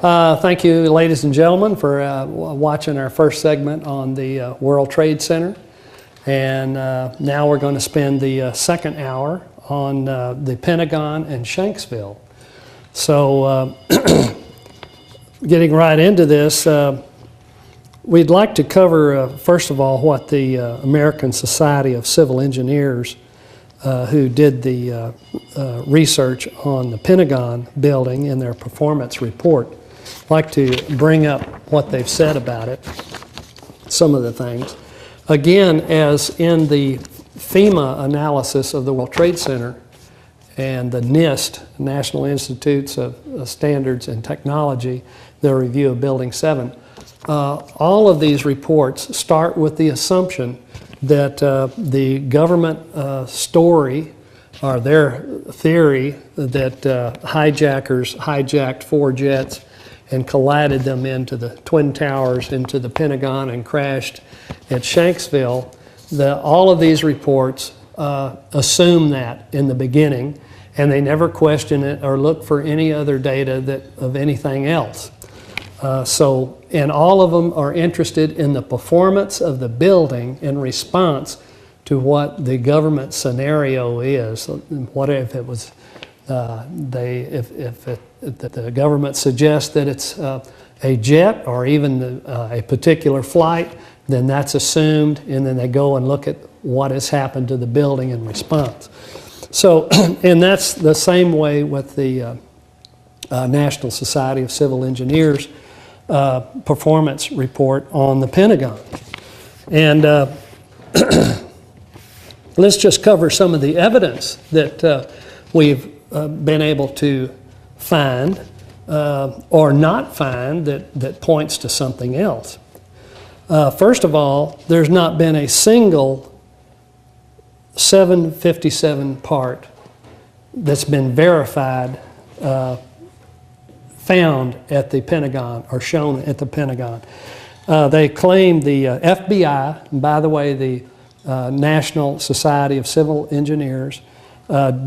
Thank you, ladies and gentlemen, for watching our first segment on the World Trade Center. And now we're going to spend the second hour on the Pentagon and Shanksville. So getting right into this, we'd like to cover, first of all, what the American Society of Civil Engineers, who did the research on the Pentagon building in their performance report, like to bring up what they've said about it, some of the things. Again, as in the FEMA analysis of the World Trade Center and the NIST, National Institutes of Standards and Technology, their review of Building 7, all of these reports start with the assumption that the government story, or their theory, that hijackers hijacked 4 jets and collided them into the Twin Towers, into the Pentagon, and crashed at Shanksville. All of these reports assume that in the beginning, and they never question it or look for any other data of anything else. And all of them are interested in the performance of the building in response to what the government scenario is. What if it was, if the government suggests that it's a jet or even a particular flight, then that's assumed, and then they go and look at what has happened to the building in response. So, and that's the same way with the National Society of Civil Engineers performance report on the Pentagon. And let's just cover some of the evidence that we've been able to find or not find that points to something else. First of all, there's not been a single 757 part that's been verified, found at the Pentagon or shown at the Pentagon. They claim the FBI, and by the way, the National Society of Civil Engineers,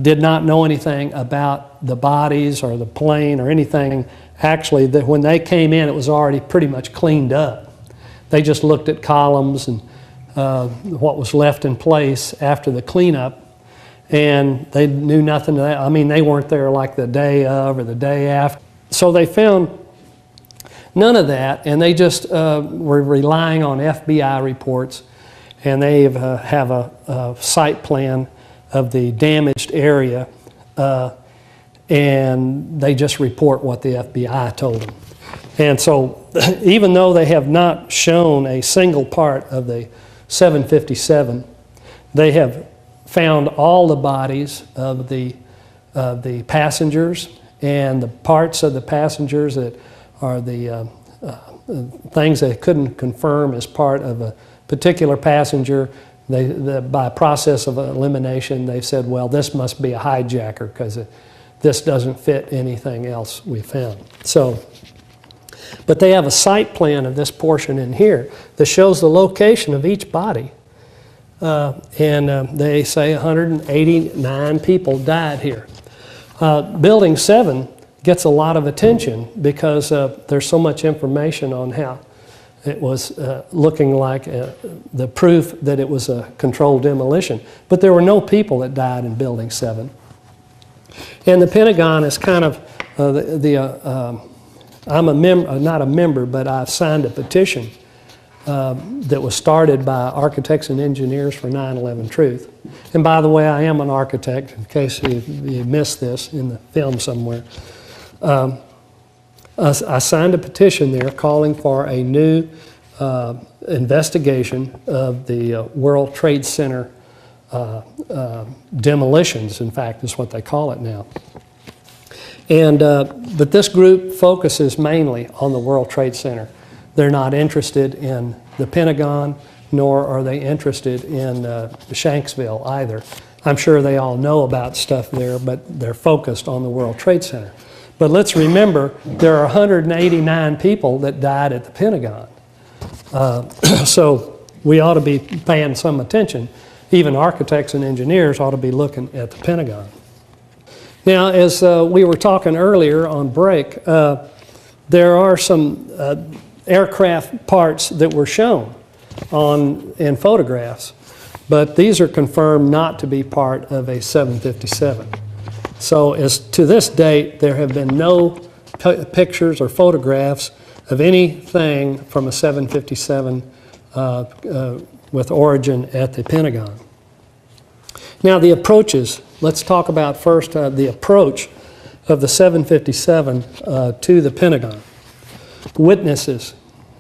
did not know anything about the bodies or the plane or anything. Actually, that when they came in, it was already pretty much cleaned up. They just looked at columns and what was left in place after the cleanup, and they knew nothing of that. I mean, they weren't there like the day of or the day after. So they found none of that, and they just were relying on FBI reports, and they have a site plan of the damaged area, and they just report what the FBI told them. And so even though they have not shown a single part of the 757, they have found all the bodies of the passengers and the parts of the passengers that are the things they couldn't confirm as part of a particular passenger. By process of elimination, they said, well, this must be a hijacker because this doesn't fit anything else we found. So, but they have a site plan of this portion in here that shows the location of each body. And they say 189 people died here. Building 7 gets a lot of attention because there's so much information on how it was looking like the proof that it was a controlled demolition. But there were no people that died in Building 7. And the Pentagon is kind of, I'm a member, not a member, but I've signed a petition that was started by Architects and Engineers for 9/11 Truth. And by the way, I am an architect, in case you missed this in the film somewhere. I signed a petition there calling for a new investigation of the World Trade Center demolitions, in fact, is what they call it now. And but this group focuses mainly on the World Trade Center. They're not interested in the Pentagon, nor are they interested in Shanksville either. I'm sure they all know about stuff there, but they're focused on the World Trade Center. But let's remember, there are 189 people that died at the Pentagon. So we ought to be paying some attention. Even architects and engineers ought to be looking at the Pentagon. Now, as we were talking earlier on break, there are some aircraft parts that were shown in photographs, but these are confirmed not to be part of a 757. So as to this date, there have been no pictures or photographs of anything from a 757 with origin at the Pentagon. Now the approaches, let's talk about first the approach of the 757 to the Pentagon. Witnesses.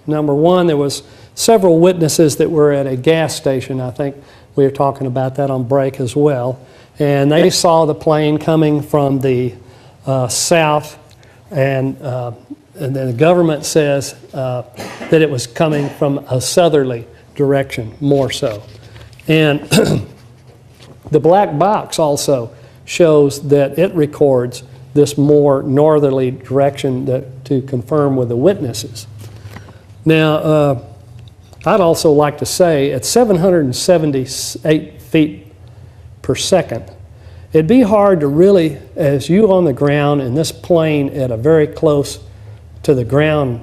Number one, there was several witnesses that were at a gas station. I think we were talking about that on break as well. And they saw the plane coming from the south, and then the government says that it was coming from a southerly direction, more so. And the black box also shows that it records this more northerly direction to confirm with the witnesses. Now, I'd also like to say at 778 feet per second, it'd be hard to really, as you on the ground in this plane at a very close to the ground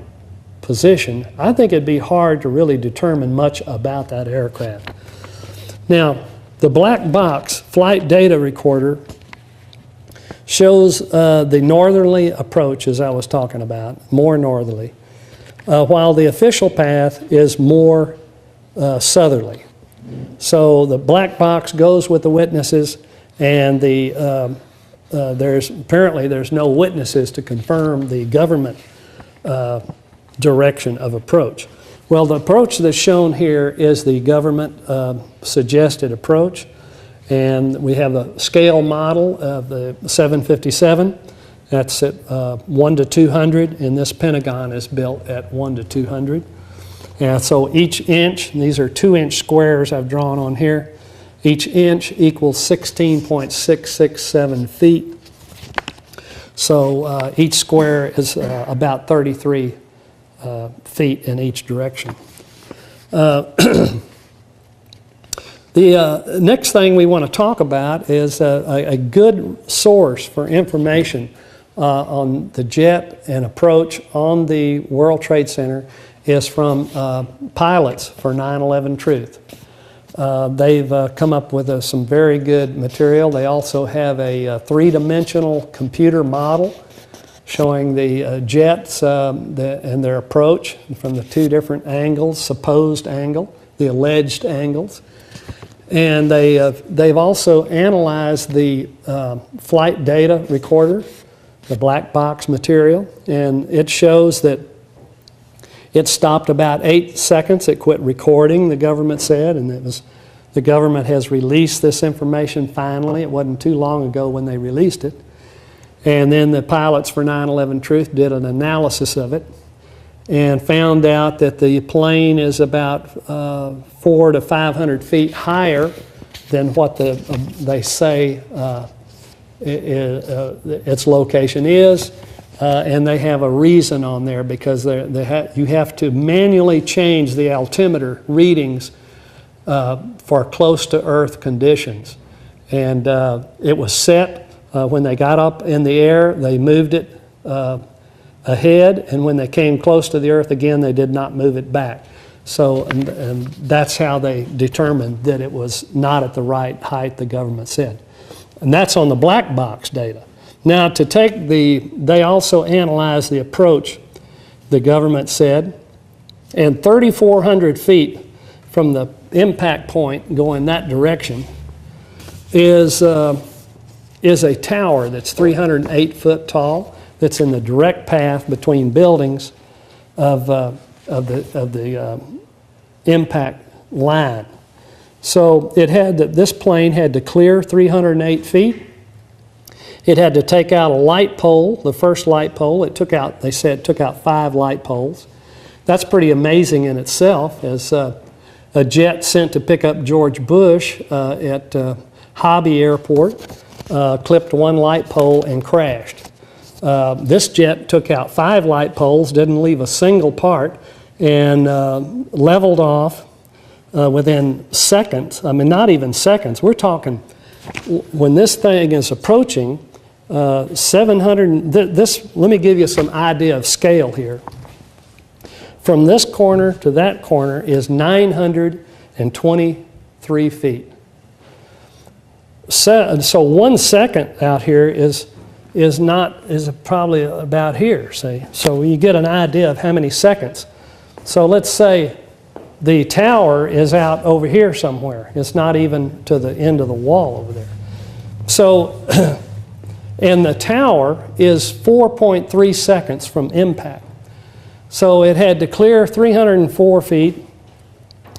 position, I think it'd be hard to really determine much about that aircraft. Now, the black box flight data recorder shows the northerly approach, as I was talking about, more northerly, while the official path is more southerly. So the black box goes with the witnesses, and apparently there's no witnesses to confirm the government direction of approach. Well, the approach that's shown here is the government suggested approach, and we have a scale model of the 757. That's at 1 to 200, and this Pentagon is built at 1 to 200. And so each inch, and these are 2-inch squares I've drawn on here, each inch equals 16.667 feet. So each square is about 33 feet in each direction. The next thing we want to talk about is a good source for information on the jet and approach on the World Trade Center is from pilots for 9/11 Truth. They've come up with some very good material. They also have a three-dimensional computer model showing the jets and their approach from the two different angles, supposed angle, the alleged angles. And they've also analyzed the flight data recorder, the black box material, and it shows that it stopped about 8 seconds. It quit recording, the government said, and the government has released this information finally. It wasn't too long ago when they released it. And then the pilots for 9/11 Truth did an analysis of it and found out that the plane is about 400 to 500 feet higher than what they say its location is. And they have a reason on there because you have to manually change the altimeter readings for close to Earth conditions. And it was set when they got up in the air, they moved it ahead, and when they came close to the Earth again, they did not move it back. So, and that's how they determined that it was not at the right height the government said. And that's on the black box data. Now, they also analyzed the approach, the government said, and 3,400 feet from the impact point going that direction is a tower that's 308 foot tall, that's in the direct path between buildings of the impact line. So this plane had to clear 308 feet. It had to take out a light pole, the first light pole. They said it took out 5 light poles. That's pretty amazing in itself, as a jet sent to pick up George Bush at Hobby Airport clipped 1 light pole and crashed. This jet took out 5 light poles, didn't leave a single part, and leveled off within seconds. I mean, not even seconds. We're talking, when this thing is approaching, Let me give you some idea of scale here. From this corner to that corner is 923 feet. So 1 second out here is probably about here, see? So you get an idea of how many seconds. So let's say the tower is out over here somewhere. It's not even to the end of the wall over there. So, and the tower is 4.3 seconds from impact. So it had to clear 304 feet,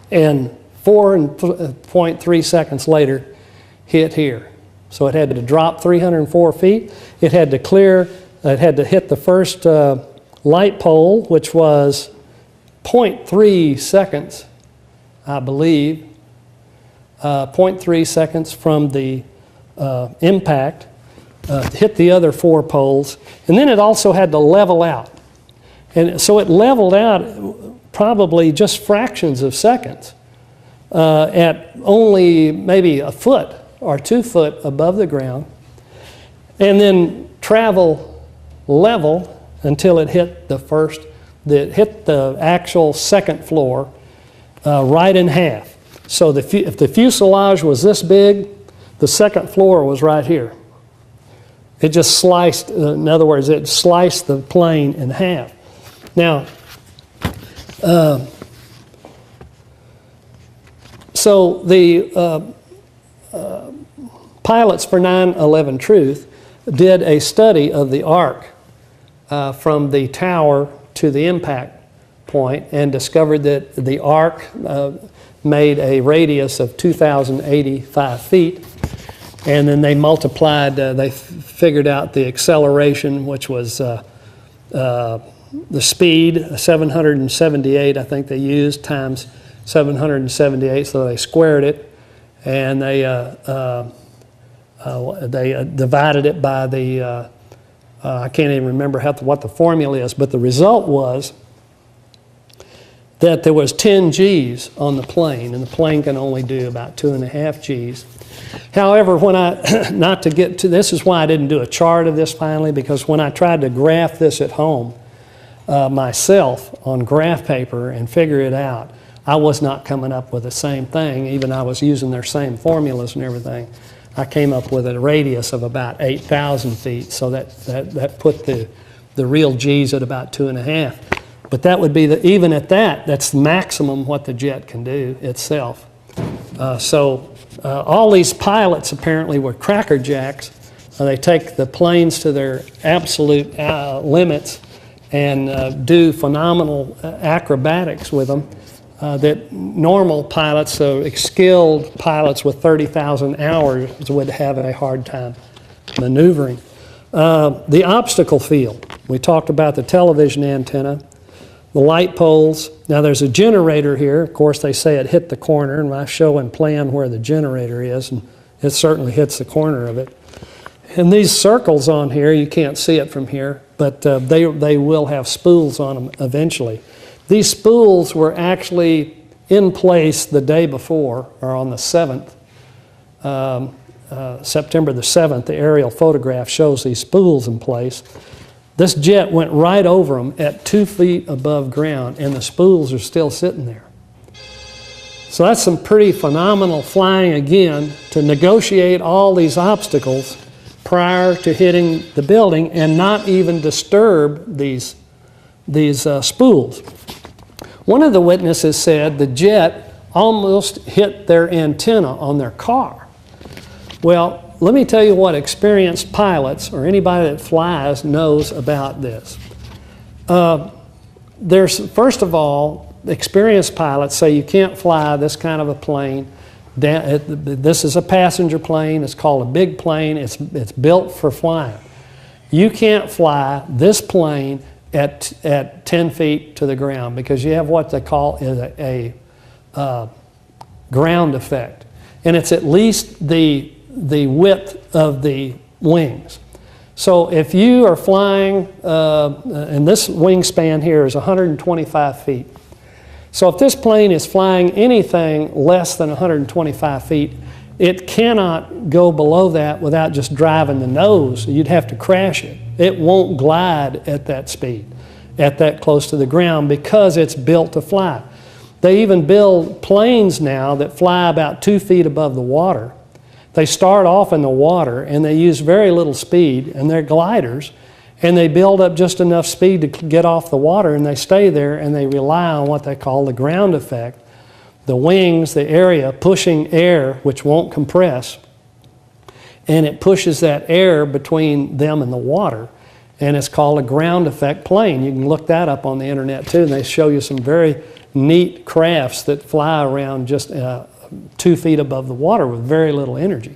and 4.3 seconds later hit here. So it had to drop 304 feet. It had to clear, it had to hit the first light pole, which was 0.3 seconds, I believe, 0.3 seconds from the impact, hit the other 4 poles, and then it also had to level out. And so it leveled out probably just fractions of seconds at only maybe a foot or 2 foot above the ground, and then travel level until it hit the actual second floor right in half. So if the fuselage was this big, the second floor was right here. It just sliced, in other words, it sliced the plane in half. Now, so the pilots for 9/11 Truth did a study of the arc from the tower to the impact point and discovered that the arc made a radius of 2,085 feet. And then they multiplied, they figured out the acceleration, which was the speed, 778, I think they used, times 778, so they squared it, and they divided it by the, I can't even remember what the formula is, but the result was that there was 10 Gs on the plane, and the plane can only do about 2.5 Gs. However, when not to get to, this is why I didn't do a chart of this finally, because when I tried to graph this at home myself on graph paper and figure it out, I was not coming up with the same thing, even I was using their same formulas and everything. I came up with a radius of about 8,000 feet, so that put the real G's at about 2.5. But that would be, even at that, that's the maximum what the jet can do itself. All these pilots apparently were crackerjacks. They take the planes to their absolute limits and do phenomenal acrobatics with them that normal pilots, so skilled pilots with 30,000 hours would have a hard time maneuvering. The obstacle field. We talked about the television antenna, the light poles. Now there's a generator here. Of course, they say it hit the corner, and I show and plan where the generator is, and it certainly hits the corner of it. And these circles on here, you can't see it from here, but they will have spools on them eventually. These spools were actually in place the day before, or on the 7th, September the 7th. The aerial photograph shows these spools in place. This jet went right over them at 2 feet above ground, and the spools are still sitting there. So that's some pretty phenomenal flying again to negotiate all these obstacles prior to hitting the building and not even disturb these spools. One of the witnesses said the jet almost hit their antenna on their car. Well, let me tell you what experienced pilots or anybody that flies knows about this. First of all, experienced pilots say you can't fly this kind of a plane. This is a passenger plane. It's called a big plane. It's built for flying. You can't fly this plane at 10 feet to the ground because you have what they call a ground effect. And it's at least the width of the wings. So if you are flying, and this wingspan here is 125 feet. So if this plane is flying anything less than 125 feet, it cannot go below that without just driving the nose. You'd have to crash it. It won't glide at that speed, at that close to the ground, because it's built to fly. They even build planes now that fly about 2 feet above the water. They start off in the water and they use very little speed, and they're gliders, and they build up just enough speed to get off the water, and they stay there, and they rely on what they call the ground effect. The wings, the area pushing air, which won't compress, and it pushes that air between them and the water, and it's called a ground effect plane. You can look that up on the internet too, and they show you some very neat crafts that fly around just 2 feet above the water with very little energy.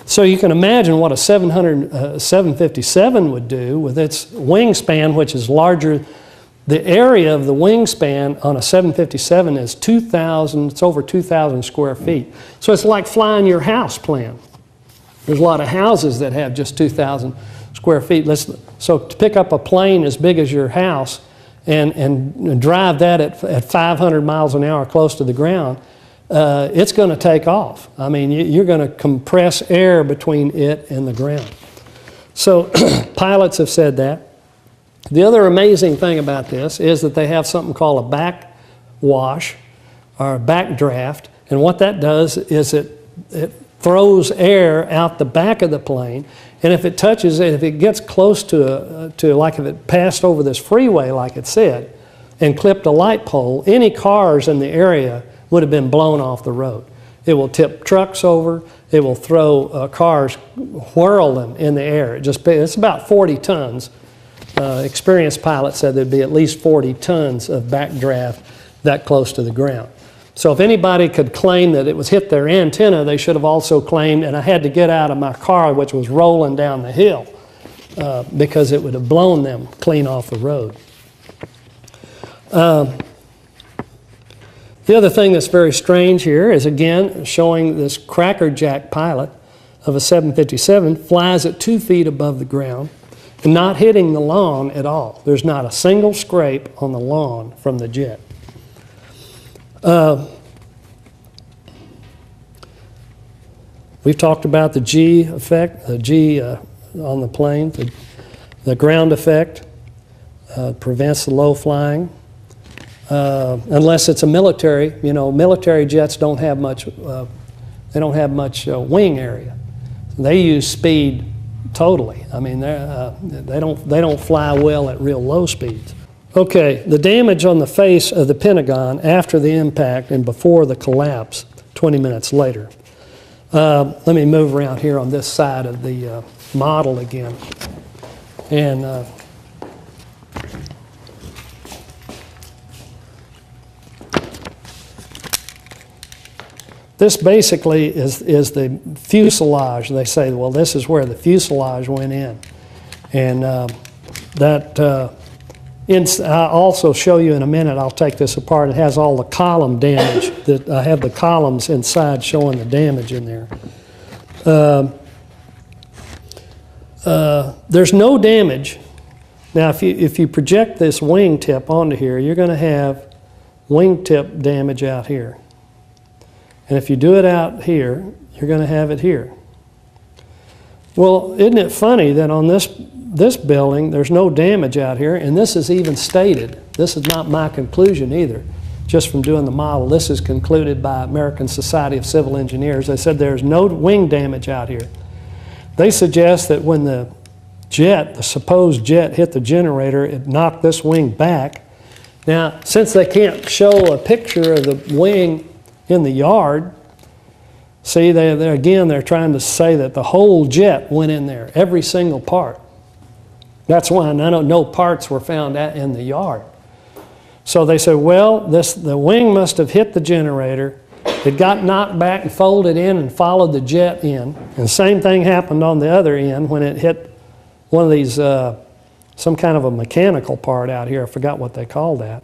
So you can imagine what a 757 would do with its wingspan, which is larger. The area of the wingspan on a 757 is 2,000, it's over 2,000 square feet. So it's like flying your house plan. There's a lot of houses that have just 2,000 square feet. So to pick up a plane as big as your house and drive that at 500 miles an hour close to the ground, it's going to take off. I mean, you're going to compress air between it and the ground. So pilots have said that. The other amazing thing about this is that they have something called a backwash or a backdraft, and what that does is it throws air out the back of the plane, and if it touches it, if it gets close to like if it passed over this freeway like it said and clipped a light pole, any cars in the area would have been blown off the road. It will tip trucks over. It will throw cars, whirl them in the air. It's about 40 tons. Experienced pilots said there'd be at least 40 tons of backdraft that close to the ground. So if anybody could claim that it was hit their antenna, they should have also claimed, and I had to get out of my car, which was rolling down the hill, because it would have blown them clean off the road. The other thing that's very strange here is, again, showing this crackerjack pilot of a 757 flies at 2 feet above the ground and not hitting the lawn at all. There's not a single scrape on the lawn from the jet. We've talked about the G effect, the G on the plane, the ground effect prevents the low flying. Unless it's a military, military jets don't have much. They don't have much wing area. They use speed totally. I mean, they don't fly well at real low speeds. Okay, the damage on the face of the Pentagon after the impact and before the collapse, 20 minutes later. Let me move around here on this side of the model again, and. This basically is the fuselage. They say, well, this is where the fuselage went in. And I'll also show you in a minute. I'll take this apart. It has all the column damage. That I have the columns inside showing the damage in there. There's no damage. Now, if you project this wingtip onto here, you're going to have wingtip damage out here. And if you do it out here, you're going to have it here. Well, isn't it funny that on this building, there's no damage out here, and this is even stated. This is not my conclusion either, just from doing the model. This is concluded by American Society of Civil Engineers. They said there's no wing damage out here. They suggest that when the supposed jet hit the generator, it knocked this wing back. Now, since they can't show a picture of the wing in the yard, see, they're trying to say that the whole jet went in there, every single part. That's why no parts were found in the yard. So they said, well, the wing must have hit the generator. It got knocked back and folded in and followed the jet in. And the same thing happened on the other end when it hit one of these, some kind of a mechanical part out here. I forgot what they call that.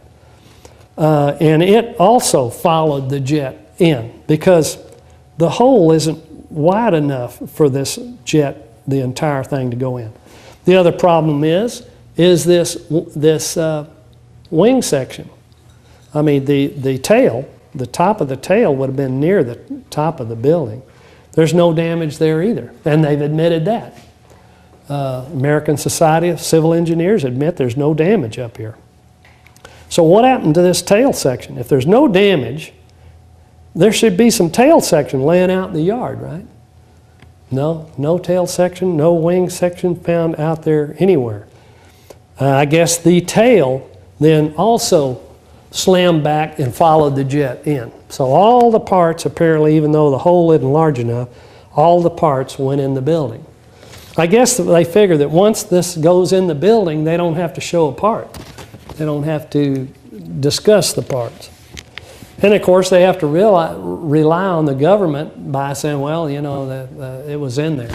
And it also followed the jet in because the hole isn't wide enough for this jet, the entire thing, to go in. The other problem is this wing section. I mean, the tail, the top of the tail would have been near the top of the building. There's no damage there either, and they've admitted that. American Society of Civil Engineers admit there's no damage up here. So what happened to this tail section? If there's no damage, there should be some tail section laying out in the yard, right? No tail section, no wing section found out there anywhere. I guess the tail then also slammed back and followed the jet in. So all the parts, apparently, even though the hole isn't large enough, all the parts went in the building. I guess that they figure that once this goes in the building, they don't have to show a part. They don't have to discuss the parts. And of course, they have to rely on the government by saying, well, you know, that it was in there.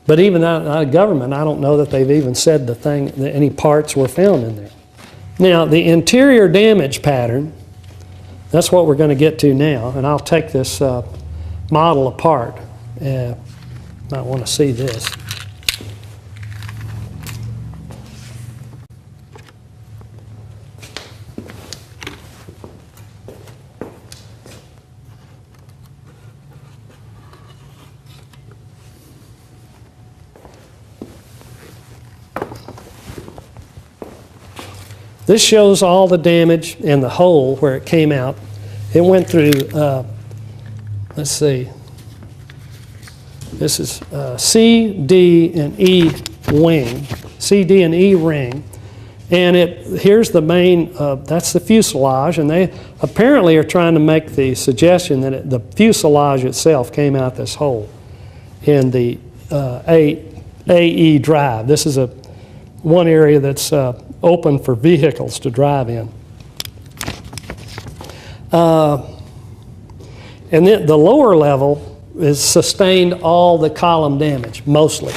But even out of government, I don't know that they've even said that any parts were found in there. Now, the interior damage pattern, that's what we're going to get to now. And I'll take this model apart. Might want to see this. This shows all the damage and the hole where it came out. It went through, let's see, this is C, D, and E wing, C, D, and E ring. And here's the main, that's the fuselage, and they apparently are trying to make the suggestion that the fuselage itself came out this hole in the AE drive. This is one area that's open for vehicles to drive in. And then the lower level is sustained all the column damage, mostly.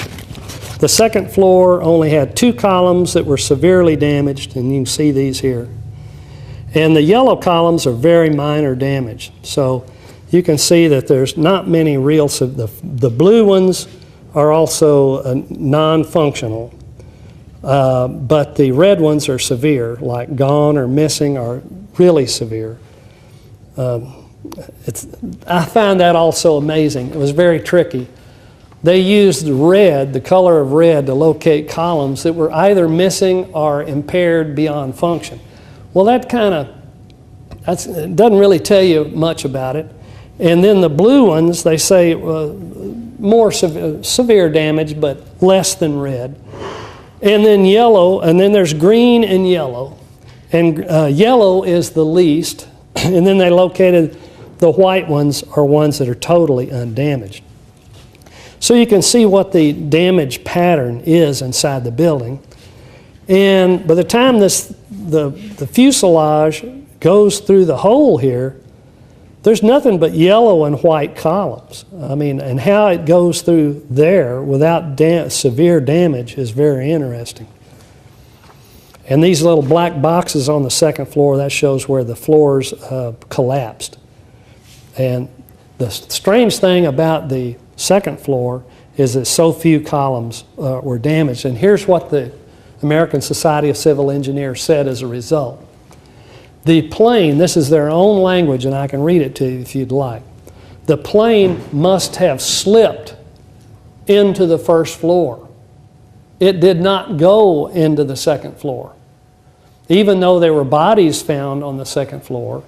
The second floor only had 2 columns that were severely damaged, and you can see these here. And the yellow columns are very minor damage. So you can see that there's not many real, the blue ones are also non-functional. But the red ones are severe, like gone or missing are really severe. I found that also amazing. It was very tricky. They used red, the color of red, to locate columns that were either missing or impaired beyond function. Well, it doesn't really tell you much about it. And then the blue ones, they say more severe damage, but less than red. And then yellow, and then there's green and yellow. And yellow is the least. And then they located the white ones are ones that are totally undamaged. So you can see what the damage pattern is inside the building. And by the time the fuselage goes through the hole here, there's nothing but yellow and white columns. I mean, and how it goes through there without severe damage is very interesting. And these little black boxes on the second floor, that shows where the floors collapsed. And the strange thing about the second floor is that so few columns were damaged. And here's what the American Society of Civil Engineers said as a result. The plane, this is their own language, and I can read it to you if you'd like. The plane must have slipped into the first floor. It did not go into the second floor. Even though there were bodies found on the second floor,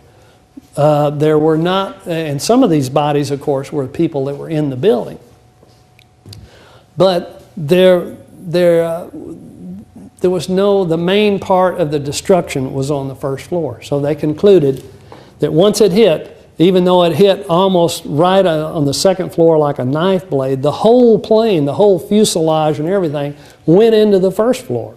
there were not, and some of these bodies, of course, were people that were in the building. But there was the main part of the destruction was on the first floor. So they concluded that once it hit, even though it hit almost right on the second floor like a knife blade, the whole plane, the whole fuselage and everything went into the first floor.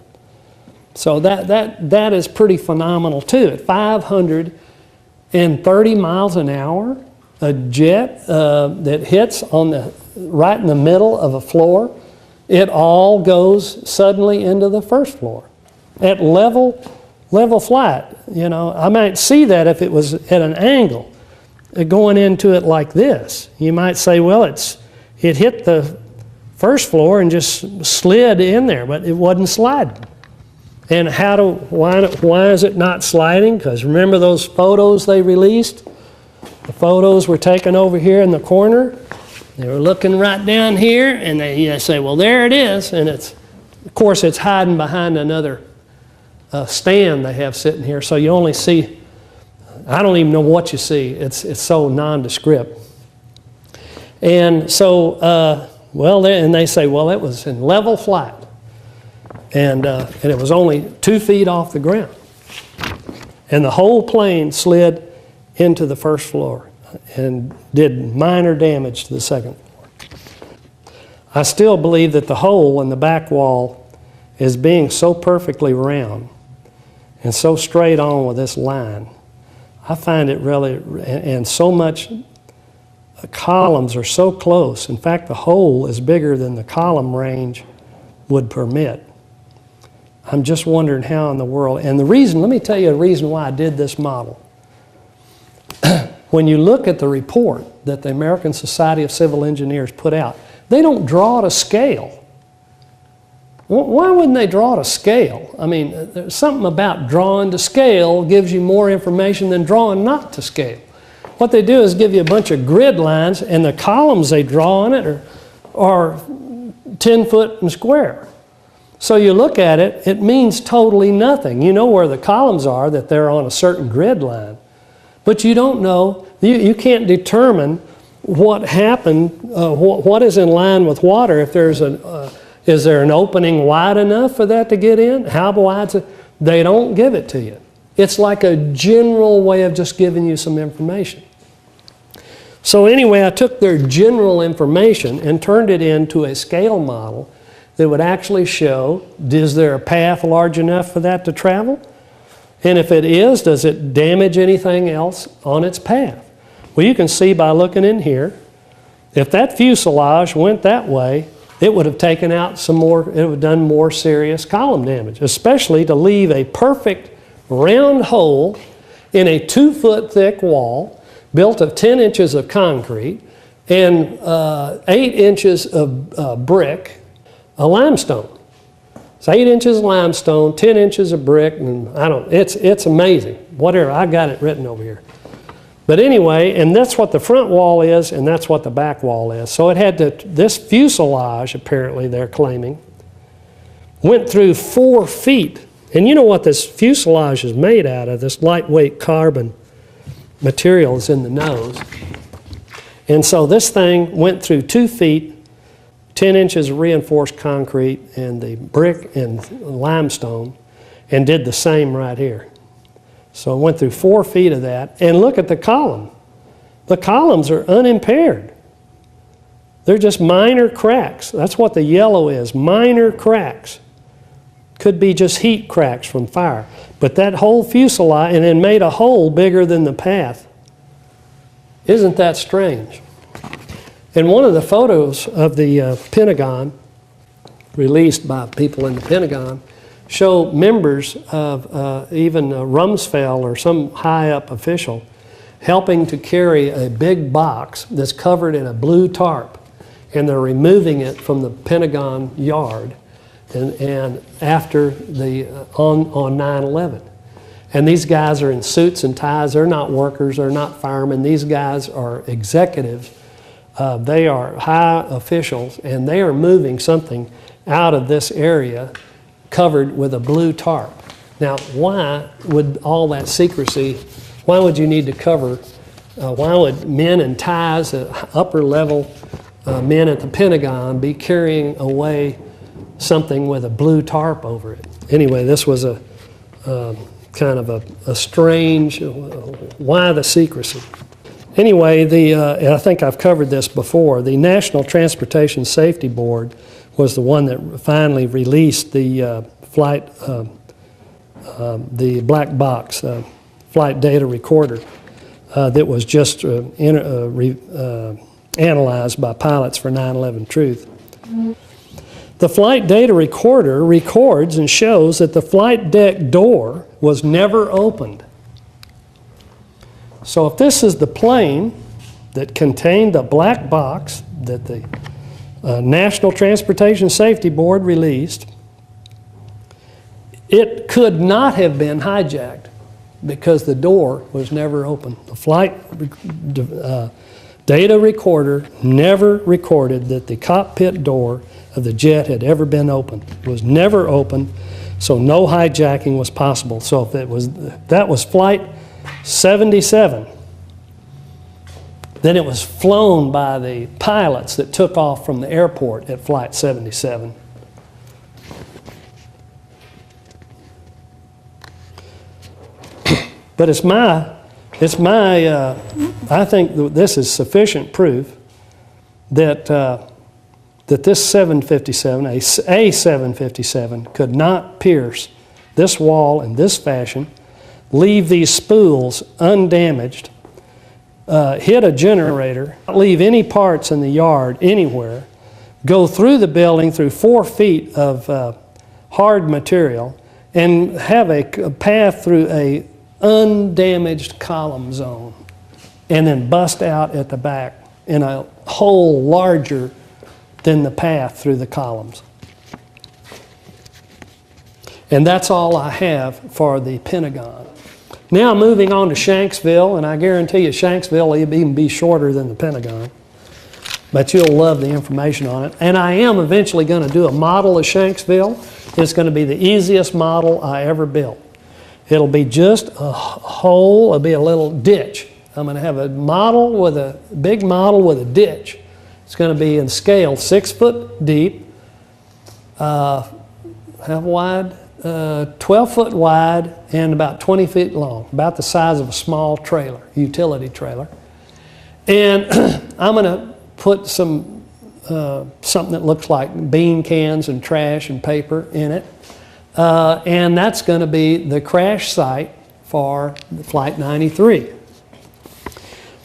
So that is pretty phenomenal too. At 530 miles an hour, a jet that hits right in the middle of a floor, it all goes suddenly into the first floor at level flight. You know, I might see that if it was at an angle going into it like this. You might say, well, it hit the first floor and just slid in there, but it wasn't sliding. And why is it not sliding? Because remember those photos they released? The photos were taken over here in the corner. They were looking right down here, and they say, well, there it is. And it's, of course, it's hiding behind another stand they have sitting here. So you only see, I don't even know what you see. It's so nondescript. And so, and they say, well, it was in level flight. And it was only 2 feet off the ground. And the whole plane slid into the first floor and did minor damage to the second floor. I still believe that the hole in the back wall is being so perfectly round and so straight on with this line. I find it really, and so much, columns are so close. In fact, the hole is bigger than the column range would permit. I'm just wondering how in the world, and the reason, let me tell you a reason why I did this model. When you look at the report that the American Society of Civil Engineers put out, they don't draw to scale. Why wouldn't they draw to scale? I mean, there's something about drawing to scale gives you more information than drawing not to scale. What they do is give you a bunch of grid lines, and the columns they draw on it are 10 foot and square. So you look at it, it means totally nothing. You know where the columns are, that they're on a certain grid line. But you don't know, you can't determine what happened, what is in line with water. If there's is there an opening wide enough for that to get in? How wide? They don't give it to you. It's like a general way of just giving you some information. So anyway, I took their general information and turned it into a scale model that would actually show, is there a path large enough for that to travel? And if it is, does it damage anything else on its path? Well, you can see by looking in here, if that fuselage went that way, it would have taken out some more, it would have done more serious column damage, especially to leave a perfect round hole in a 2 foot thick wall built of 10 inches of concrete and 8 inches of brick, a limestone. It's 8 inches of limestone, 10 inches of brick, and it's amazing. Whatever, I got it written over here. But anyway, and that's what the front wall is, and that's what the back wall is. So it had this fuselage, apparently they're claiming, went through 4 feet. And you know what this fuselage is made out of, this lightweight carbon material is in the nose. And so this thing went through 2 feet, 10 inches of reinforced concrete and the brick and limestone, and did the same right here. So it went through 4 feet of that. And look at the column. The columns are unimpaired. They're just minor cracks. That's what the yellow is, minor cracks. Could be just heat cracks from fire. But that whole fuselage, and it made a hole bigger than the path. Isn't that strange? And one of the photos of the Pentagon, released by people in the Pentagon, show members of even Rumsfeld or some high-up official helping to carry a big box that's covered in a blue tarp, and they're removing it from the Pentagon yard and after on 9/11. And these guys are in suits and ties. They're not workers. They're not firemen. These guys are executives. They are high officials, and they are moving something out of this area covered with a blue tarp. Now, why would all that secrecy, why would you need to cover, why would men in ties, upper level men at the Pentagon, be carrying away something with a blue tarp over it? Anyway, this was a kind of a strange, why the secrecy? Anyway, I think I've covered this before. The National Transportation Safety Board was the one that finally released the the black box flight data recorder that was just analyzed by pilots for 9/11 Truth. The flight data recorder records and shows that the flight deck door was never opened. So if this is the plane that contained the black box that the National Transportation Safety Board released, it could not have been hijacked because the door was never open. The flight Data recorder never recorded that the cockpit door of the jet had ever been opened. It was never opened, so no hijacking was possible. So if that was flight 77, then it was flown by the pilots that took off from the airport at flight 77. But I think that this is sufficient proof that that this 757, a 757, could not pierce this wall in this fashion, leave these spools undamaged, hit a generator, not leave any parts in the yard anywhere, go through the building through 4 feet of hard material, and have a path through a undamaged column zone, and then bust out at the back in a hole larger than the path through the columns. And that's all I have for the Pentagon. Now moving on to Shanksville, and I guarantee you Shanksville will even be shorter than the Pentagon, but you'll love the information on it. And I am eventually going to do a model of Shanksville. It's going to be the easiest model I ever built. It'll be just a hole, it'll be a little ditch. I'm going to have a model with a big model with a ditch. It's going to be in scale 6 foot deep, how wide? 12 foot wide and about 20 feet long, about the size of a small trailer, utility trailer. And I'm going to put some something that looks like bean cans and trash and paper in it. And that's going to be the crash site for Flight 93.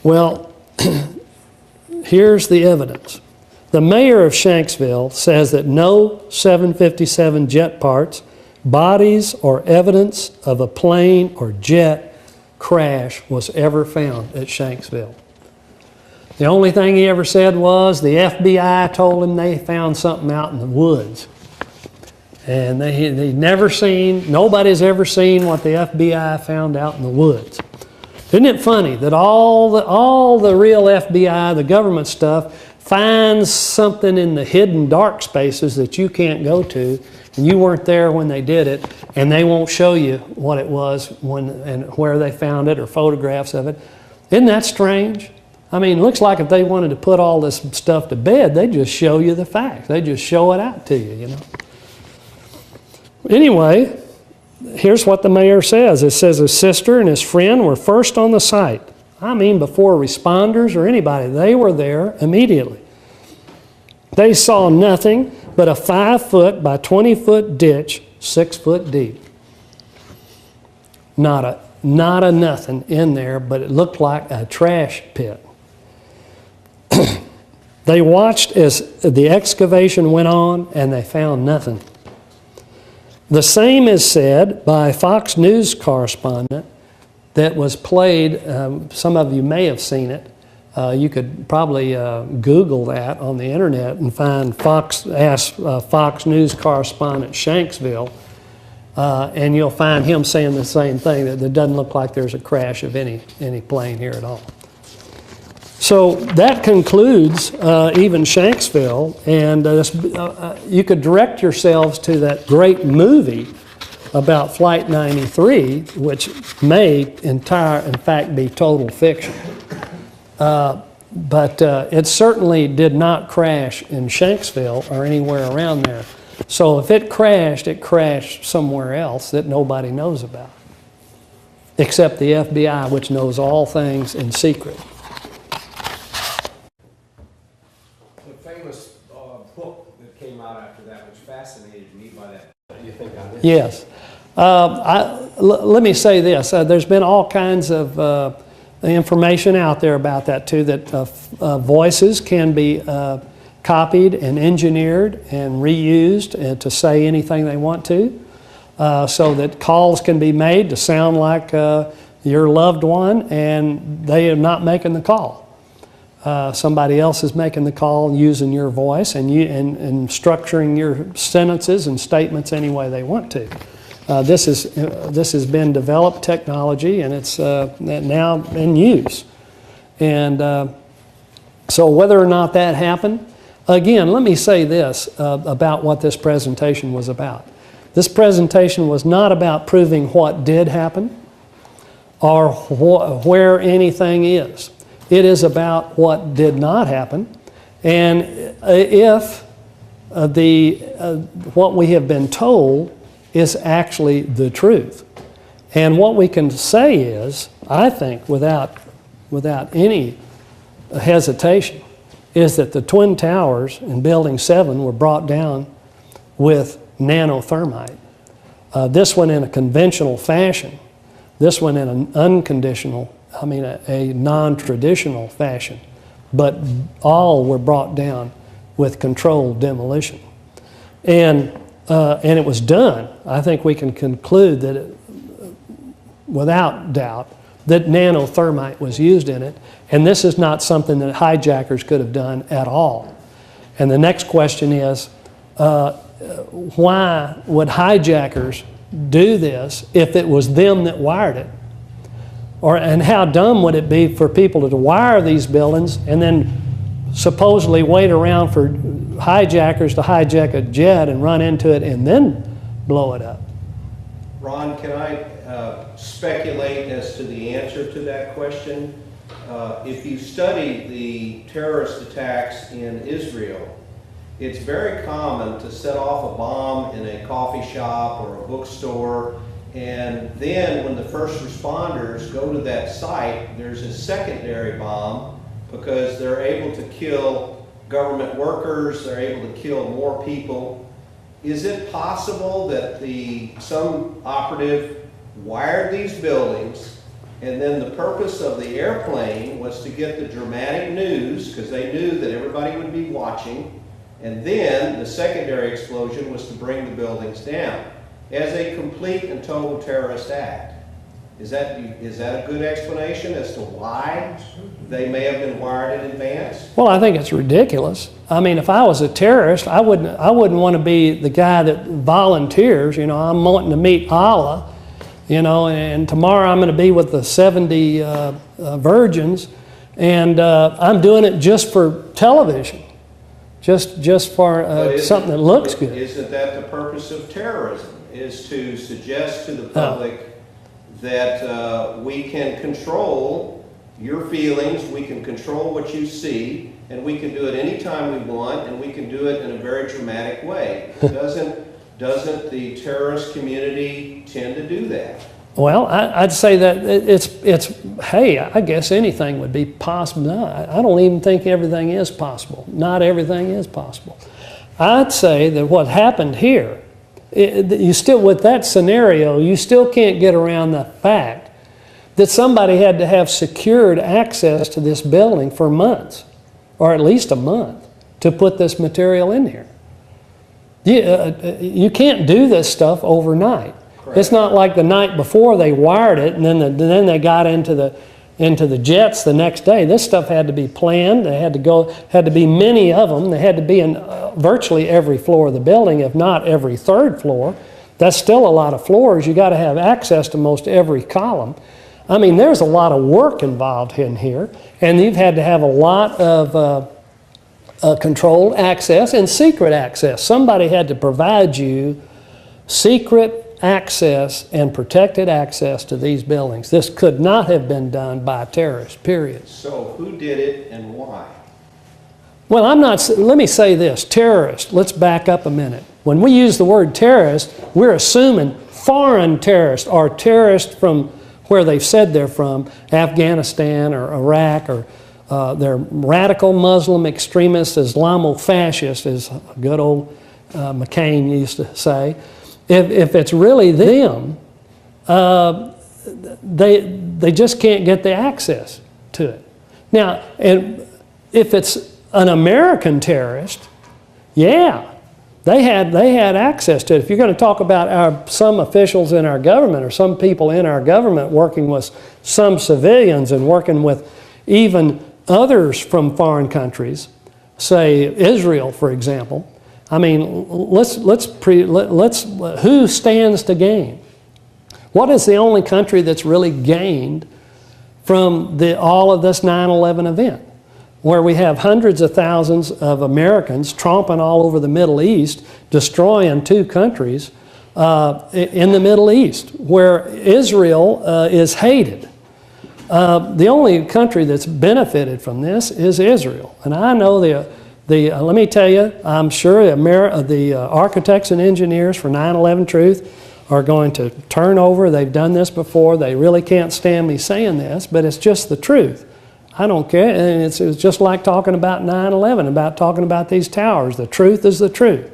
Well, here's the evidence. The mayor of Shanksville says that no 757 jet parts, bodies, or evidence of a plane or jet crash was ever found at Shanksville. The only thing he ever said was the FBI told him they found something out in the woods. And they'd never seen, nobody's ever seen what the FBI found out in the woods. Isn't it funny that all the real FBI, the government stuff, finds something in the hidden dark spaces that you can't go to, and you weren't there when they did it, and they won't show you what it was and where they found it or photographs of it. Isn't that strange? I mean, it looks like if they wanted to put all this stuff to bed, they'd just show you the facts. They'd just show it out to you, you know. Anyway, here's what the mayor says. It says his sister and his friend were first on the site. I mean, before responders or anybody. They were there immediately. They saw nothing but a 5 foot by 20 foot ditch, 6 foot deep. Not a nothing in there, but it looked like a trash pit. They watched as the excavation went on, and they found nothing. The same is said by a Fox News correspondent that was played. Some of you may have seen it. You could probably Google that on the internet and find Fox News correspondent Shanksville, and you'll find him saying the same thing, that it doesn't look like there's a crash of any plane here at all. So that concludes even Shanksville, and you could direct yourselves to that great movie about Flight 93, which may in fact be total fiction. But it certainly did not crash in Shanksville or anywhere around there. So if it crashed somewhere else that nobody knows about, except the FBI, which knows all things in secret. Book that came out after that, which fascinated me by that. Do you think I did? Yes. Let me say this. There's been all kinds of information out there about that too, that voices can be copied and engineered and reused to say anything they want to, so that calls can be made to sound like your loved one and they are not making the call. Somebody else is making the call using your voice and structuring your sentences and statements any way they want to. This has been developed technology, and it's now in use. And So whether or not that happened, again, let me say this about what this presentation was about. This presentation was not about proving what did happen or where anything is. It is about what did not happen, and if what we have been told is actually the truth. And what we can say is, I think without any hesitation, is that the Twin Towers in Building 7 were brought down with nanothermite. This one in a conventional fashion. This one in an unconditional, a non-traditional fashion. But all were brought down with controlled demolition. And it was done. I think we can conclude that without doubt that nanothermite was used in it. And this is not something that hijackers could have done at all. And the next question is, why would hijackers do this if it was them that wired it? And how dumb would it be for people to wire these buildings and then supposedly wait around for hijackers to hijack a jet and run into it and then blow it up? Ron, can I speculate as to the answer to that question? If you study the terrorist attacks in Israel, it's very common to set off a bomb in a coffee shop or a bookstore, and then when the first responders go to that site, there's a secondary bomb because they're able to kill government workers, they're able to kill more people. Is it possible that some operative wired these buildings, and then the purpose of the airplane was to get the dramatic news because they knew that everybody would be watching, and then the secondary explosion was to bring the buildings down as a complete and total terrorist act? Is that a good explanation as to why they may have been wired in advance? Well, I think it's ridiculous. If I was a terrorist, I wouldn't want to be the guy that volunteers. I'm wanting to meet Allah, and tomorrow I'm going to be with the 70 virgins, and I'm doing it just for television, just for something that looks good. Isn't that the purpose of terrorism? Is to suggest to the public that we can control your feelings, we can control what you see, and we can do it anytime we want, and we can do it in a very dramatic way. Doesn't the terrorist community tend to do that? Well, I'd say that hey, I guess anything would be possible. No, I don't even think everything is possible. Not everything is possible. I'd say that what happened here, with that scenario, you still can't get around the fact that somebody had to have secured access to this building for months, or at least a month, to put this material in here. You can't do this stuff overnight. Correct. It's not like the night before they wired it and then they got into the jets the next day. This stuff had to be planned. They had to be many of them. They had to be in virtually every floor of the building, if not every third floor. That's still a lot of floors. You got to have access to most every column. There's a lot of work involved in here, and you've had to have a lot of controlled access and secret access. Somebody had to provide you secret access and protected access to these buildings. This could not have been done by terrorists, period. So who did it and why? Well, let me say this, terrorist, let's back up a minute. When we use the word terrorist, we're assuming foreign terrorists or terrorists from where they've said they're from, Afghanistan or Iraq, or they're radical Muslim extremists, Islamofascists, as good old McCain used to say. If it's really them, they just can't get the access to it. Now, and if it's an American terrorist, yeah, they had access to it. If you're going to talk about some officials in our government or some people in our government working with some civilians and working with even others from foreign countries, say Israel, for example, who stands to gain? What is the only country that's really gained from all of this 9/11 event? where we have hundreds of thousands of Americans tromping all over the Middle East, destroying 2 countries in the Middle East, where Israel is hated. The only country that's benefited from this is Israel. And I know let me tell you, I'm sure the architects and engineers for 9/11 Truth are going to turn over. They've done this before. They really can't stand me saying this, but it's just the truth. I don't care. And it's just like talking about 9/11, about talking about these towers. The truth is the truth.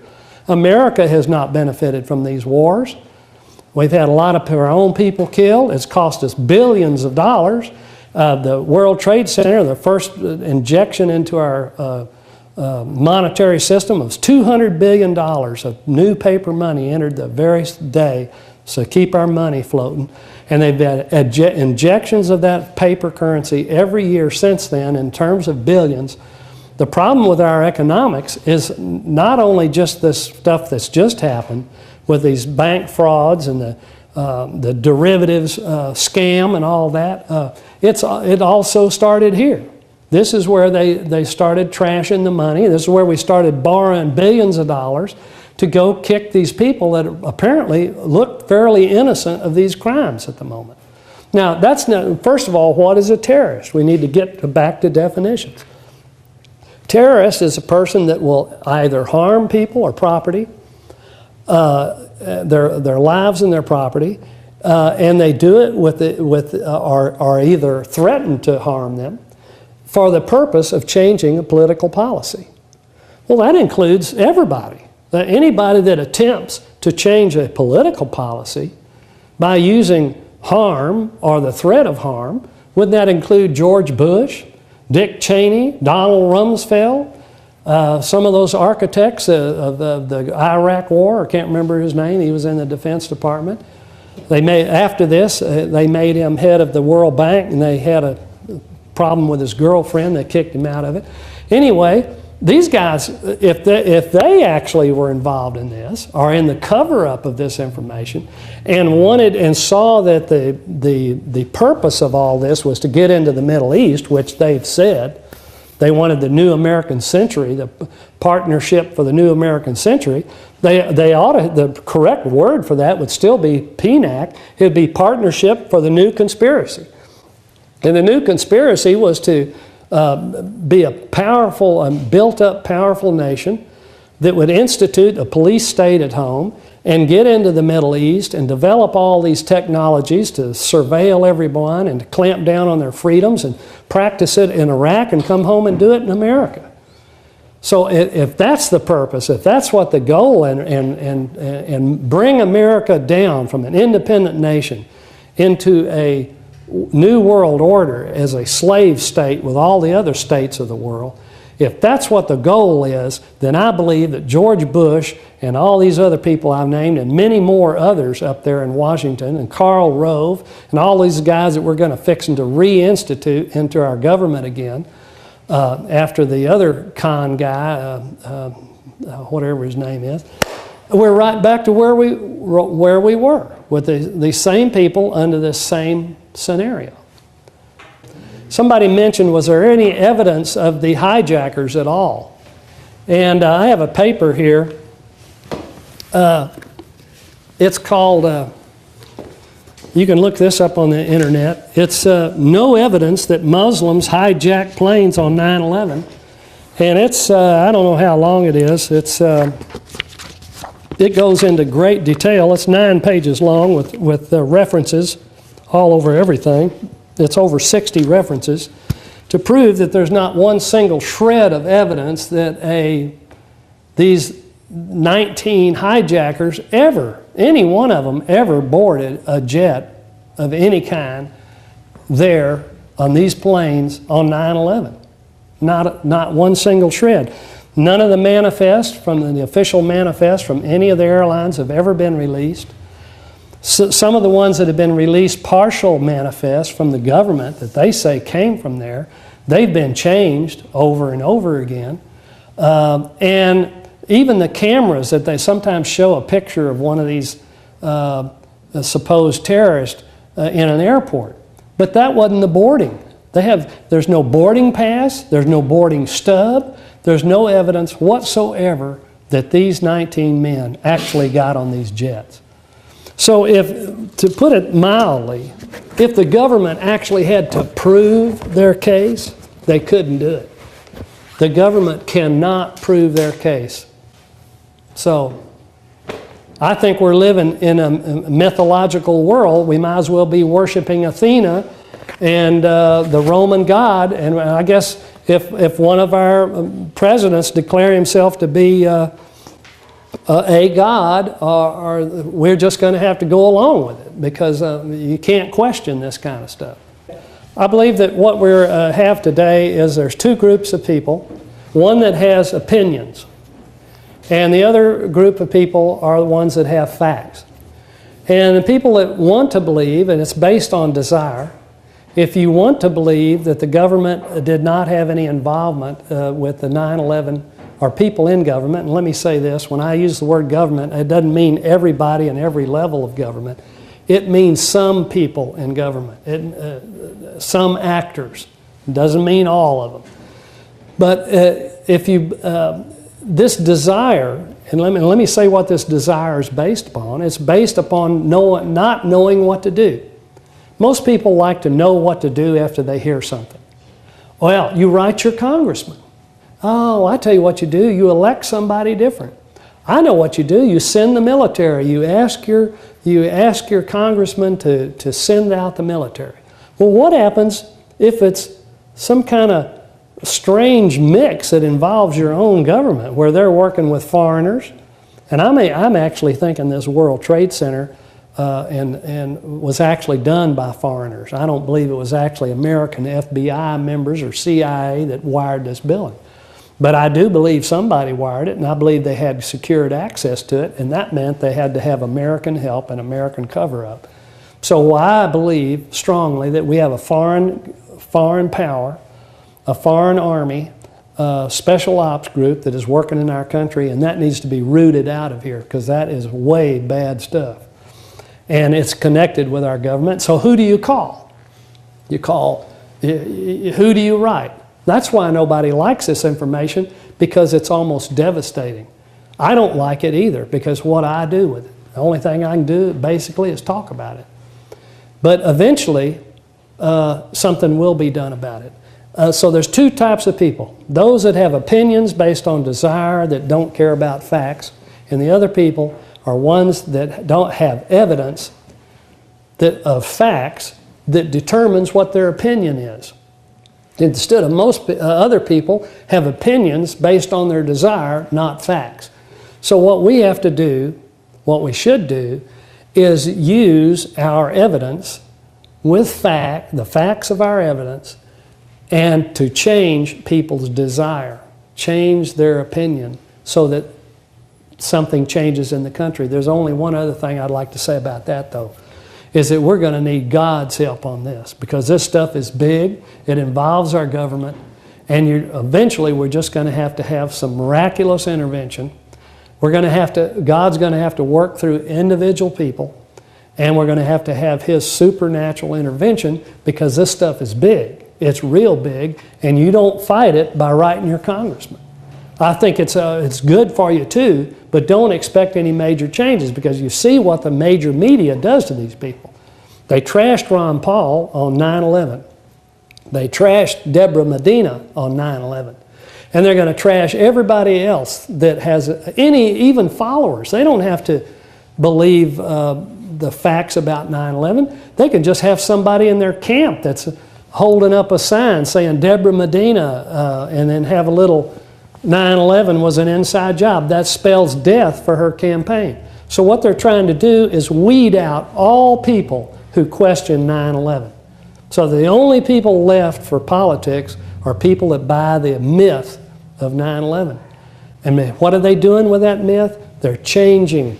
America has not benefited from these wars. We've had a lot of our own people killed. It's cost us billions of dollars. The World Trade Center, the first injection into our monetary system, was $200 billion of new paper money entered the very day to keep our money floating. And they've had injections of that paper currency every year since then in terms of billions. The problem with our economics is not only just this stuff that's just happened with these bank frauds and the derivatives scam and all that. It also started here. This is where they started trashing the money. This is where we started borrowing billions of dollars to go kick these people that apparently look fairly innocent of these crimes at the moment. Now, that's not, first of all, what is a terrorist? We need to get back to definitions. Terrorist is a person that will either harm people or property, their lives and their property, and they do it or either threaten to harm them for the purpose of changing a political policy. Well, that includes everybody. Anybody that attempts to change a political policy by using harm or the threat of harm, wouldn't that include George Bush, Dick Cheney, Donald Rumsfeld, some of those architects of the Iraq War? I can't remember his name. He was in the Defense Department. After this, they made him head of the World Bank, and they had a problem with his girlfriend. They kicked him out of it. Anyway, these guys, if they actually were involved in this or in the cover-up of this information and wanted and saw that the purpose of all this was to get into the Middle East, which they've said they wanted the New American Century, the Partnership for the New American Century, they ought to, the correct word for that would still be PNAC. It would be Partnership for the New Conspiracy. And the new conspiracy was to be a powerful and built-up powerful nation that would institute a police state at home and get into the Middle East and develop all these technologies to surveil everyone and to clamp down on their freedoms and practice it in Iraq and come home and do it in America. So if that's the purpose, if that's what the goal, and bring America down from an independent nation into a new world order as a slave state with all the other states of the world, if that's what the goal is, then I believe that George Bush and all these other people I've named and many more others up there in Washington and Karl Rove and all these guys that we're going to fix and to reinstitute into our government again after the other con guy, whatever his name is, we're right back to where we were with the same people under this same scenario. Somebody mentioned, was there any evidence of the hijackers at all? And I have a paper here. It's called, you can look this up on the internet. It's No Evidence That Muslims Hijacked Planes on 9/11. And it's, I don't know how long it is. It goes into great detail. It's 9 pages long with references all over everything. It's over 60 references to prove that there's not one single shred of evidence that these 19 hijackers ever, any one of them ever boarded a jet of any kind there on these planes on 9/11. Not one single shred. None of the manifests from the official manifest from any of the airlines have ever been released. So some of the ones that have been released, partial manifests from the government that they say came from there, they've been changed over and over again. And even the cameras that they sometimes show a picture of one of these supposed terrorists in an airport. But that wasn't the boarding. There's no boarding pass, there's no boarding stub, there's no evidence whatsoever that these 19 men actually got on these jets. So to put it mildly, if the government actually had to prove their case, they couldn't do it. The government cannot prove their case. So I think we're living in a mythological world. We might as well be worshiping Athena and the Roman god. And I guess if one of our presidents declare himself to be a god, or we're just going to have to go along with it, because you can't question this kind of stuff. I believe that what we have today is there's two groups of people. One that has opinions, and the other group of people are the ones that have facts. And the people that want to believe, and it's based on desire, if you want to believe that the government did not have any involvement with the 9/11, or people in government, and let me say this, when I use the word government, it doesn't mean everybody and every level of government. It means some people in government, some actors. It doesn't mean all of them. But this desire, and let me say what this desire is based upon. It's based upon not knowing what to do. Most people like to know what to do after they hear something. Well, you write your congressman. Oh, I tell you what you do. You elect somebody different. I know what you do. You send the military. You ask your congressman to send out the military. Well, what happens if it's some kind of strange mix that involves your own government, where they're working with foreigners? And I'm actually thinking this World Trade Center and was actually done by foreigners. I don't believe it was actually American FBI members or CIA that wired this building. But I do believe somebody wired it, and I believe they had secured access to it, and that meant they had to have American help and American cover-up. So I believe strongly that we have a foreign power, a foreign army, special ops group that is working in our country, and that needs to be rooted out of here, because that is way bad stuff. And it's connected with our government. So who do you call? Who do you write? That's why nobody likes this information, because it's almost devastating. I don't like it either, because what I do with it, the only thing I can do basically is talk about it. But eventually, something will be done about it. So there's two types of people. Those that have opinions based on desire, that don't care about facts, and the other people are ones that don't have evidence of facts that determines what their opinion is. Instead of most other people have opinions based on their desire, not facts. So what we have to do, what we should do, is use our evidence with the facts of our evidence, and to change people's desire, change their opinion, so that something changes in the country. There's only one other thing I'd like to say about that, though, is that we're going to need God's help on this, because this stuff is big, it involves our government, and eventually we're just going to have some miraculous intervention. God's going to have to work through individual people, and we're going to have His supernatural intervention, because this stuff is big. It's real big, and you don't fight it by writing your congressman. I think it's good for you too, but don't expect any major changes, because you see what the major media does to these people. They trashed Ron Paul on 9/11. They trashed Deborah Medina on 9/11. And they're going to trash everybody else that has even followers. They don't have to believe the facts about 9/11. They can just have somebody in their camp that's holding up a sign saying Deborah Medina, and then have a little 9/11 was an inside job. That spells death for her campaign. So what they're trying to do is weed out all people who question 9/11. So the only people left for politics are people that buy the myth of 9/11. And what are they doing with that myth? They're changing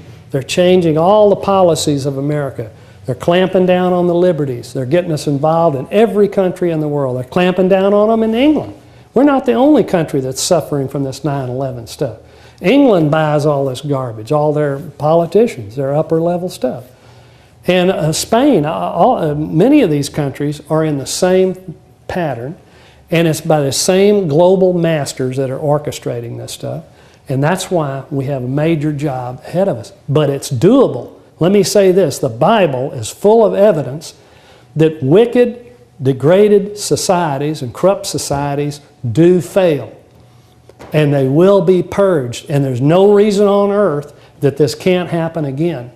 all the policies of America. They're clamping down on the liberties. They're getting us involved in every country in the world. They're clamping down on them in England. We're not the only country that's suffering from this 9/11 stuff. England buys all this garbage, all their politicians, their upper level stuff. And Spain, many of these countries are in the same pattern, and it's by the same global masters that are orchestrating this stuff. And that's why we have a major job ahead of us. But it's doable. Let me say this, the Bible is full of evidence that wicked, degraded societies and corrupt societies do fail. And they will be purged. And there's no reason on earth that this can't happen again.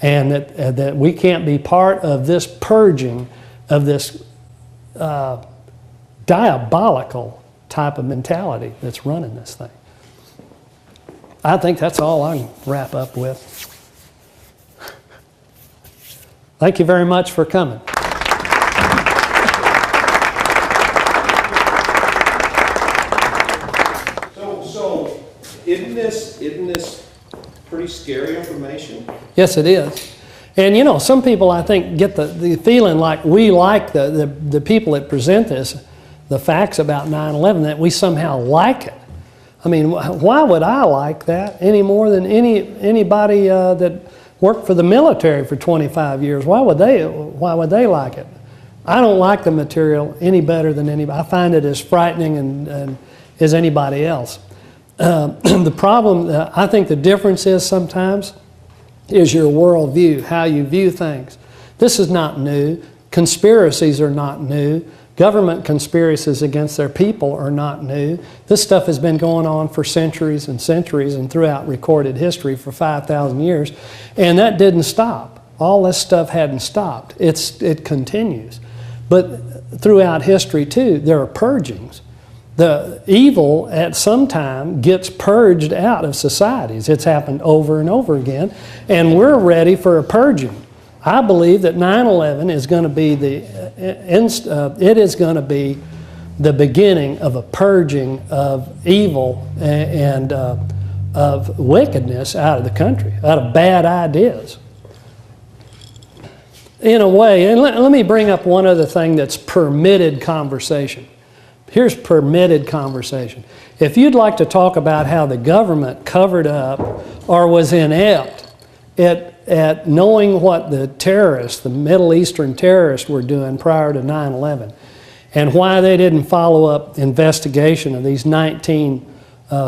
And that we can't be part of this purging of this diabolical type of mentality that's running this thing. I think that's all I can wrap up with. Thank you very much for coming. So isn't this pretty scary information? Yes, it is. And you know, some people I think get the feeling like we like the people that present this, the facts about 9/11, that we somehow like it. I mean, why would I like that any more than anybody that worked for the military for 25 years? Why would they like it? I don't like the material any better than anybody. I find it as frightening and as anybody else. The problem, I think the difference is sometimes is your worldview, how you view things. This is not new. Conspiracies are not new. Government conspiracies against their people are not new. This stuff has been going on for centuries and centuries and throughout recorded history for 5,000 years. And that didn't stop. All this stuff hadn't stopped. It continues. But throughout history too, there are purgings. The evil at some time gets purged out of societies. It's happened over and over again. And we're ready for a purging. I believe that 9/11 is going to be the beginning of a purging of evil and of wickedness out of the country, out of bad ideas. In a way, and let me bring up one other thing that's permitted conversation. Here's permitted conversation. If you'd like to talk about how the government covered up or was inept at knowing what the terrorists, the Middle Eastern terrorists, were doing prior to 9/11, and why they didn't follow up investigation of these 19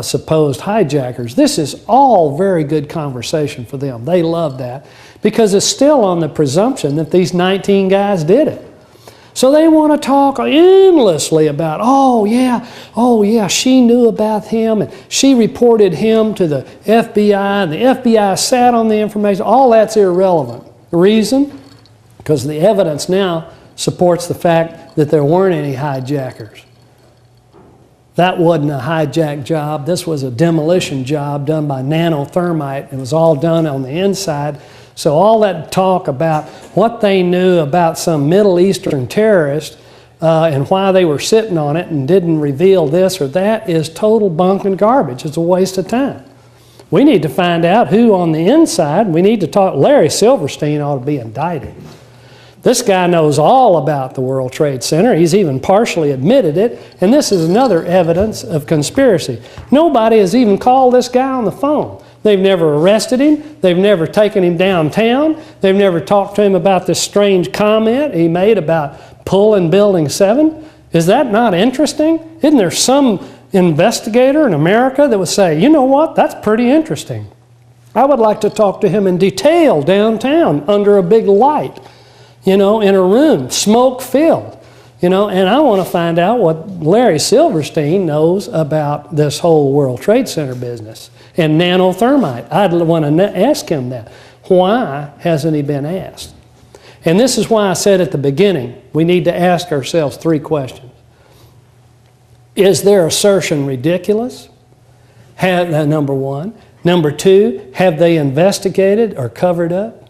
supposed hijackers. This is all very good conversation for them. They love that because it's still on the presumption that these 19 guys did it. So they want to talk endlessly about, oh yeah, she knew about him and she reported him to the FBI and the FBI sat on the information. All that's irrelevant. The reason? Because the evidence now supports the fact that there weren't any hijackers. That wasn't a hijack job. This was a demolition job done by nanothermite. It was all done on the inside. So all that talk about what they knew about some Middle Eastern terrorist and why they were sitting on it and didn't reveal this or that is total bunk and garbage. It's a waste of time. We need to find out who on the inside. We need to talk. Larry Silverstein ought to be indicted. This guy knows all about the World Trade Center. He's even partially admitted it. And this is another evidence of conspiracy. Nobody has even called this guy on the phone. They've never arrested him. They've never taken him downtown. They've never talked to him about this strange comment he made about pulling Building 7. Is that not interesting? Isn't there some investigator in America that would say, you know what, that's pretty interesting. I would like to talk to him in detail downtown under a big light, in a room, smoke-filled. And I want to find out what Larry Silverstein knows about this whole World Trade Center business and nanothermite. I'd want to ask him that. Why hasn't he been asked? And this is why I said at the beginning, we need to ask ourselves 3 questions. Is their assertion ridiculous? Number 1. Number 2, have they investigated or covered up?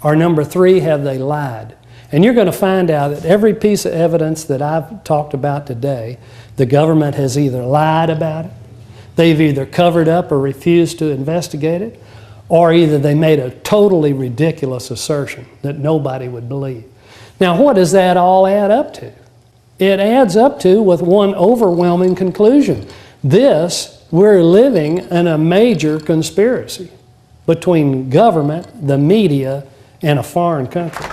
Or number 3, have they lied? And you're going to find out that every piece of evidence that I've talked about today, the government has either lied about it, they've either covered up or refused to investigate it, or either they made a totally ridiculous assertion that nobody would believe. Now, what does that all add up to? It adds up to with one overwhelming conclusion. We're living in a major conspiracy between government, the media, and a foreign country.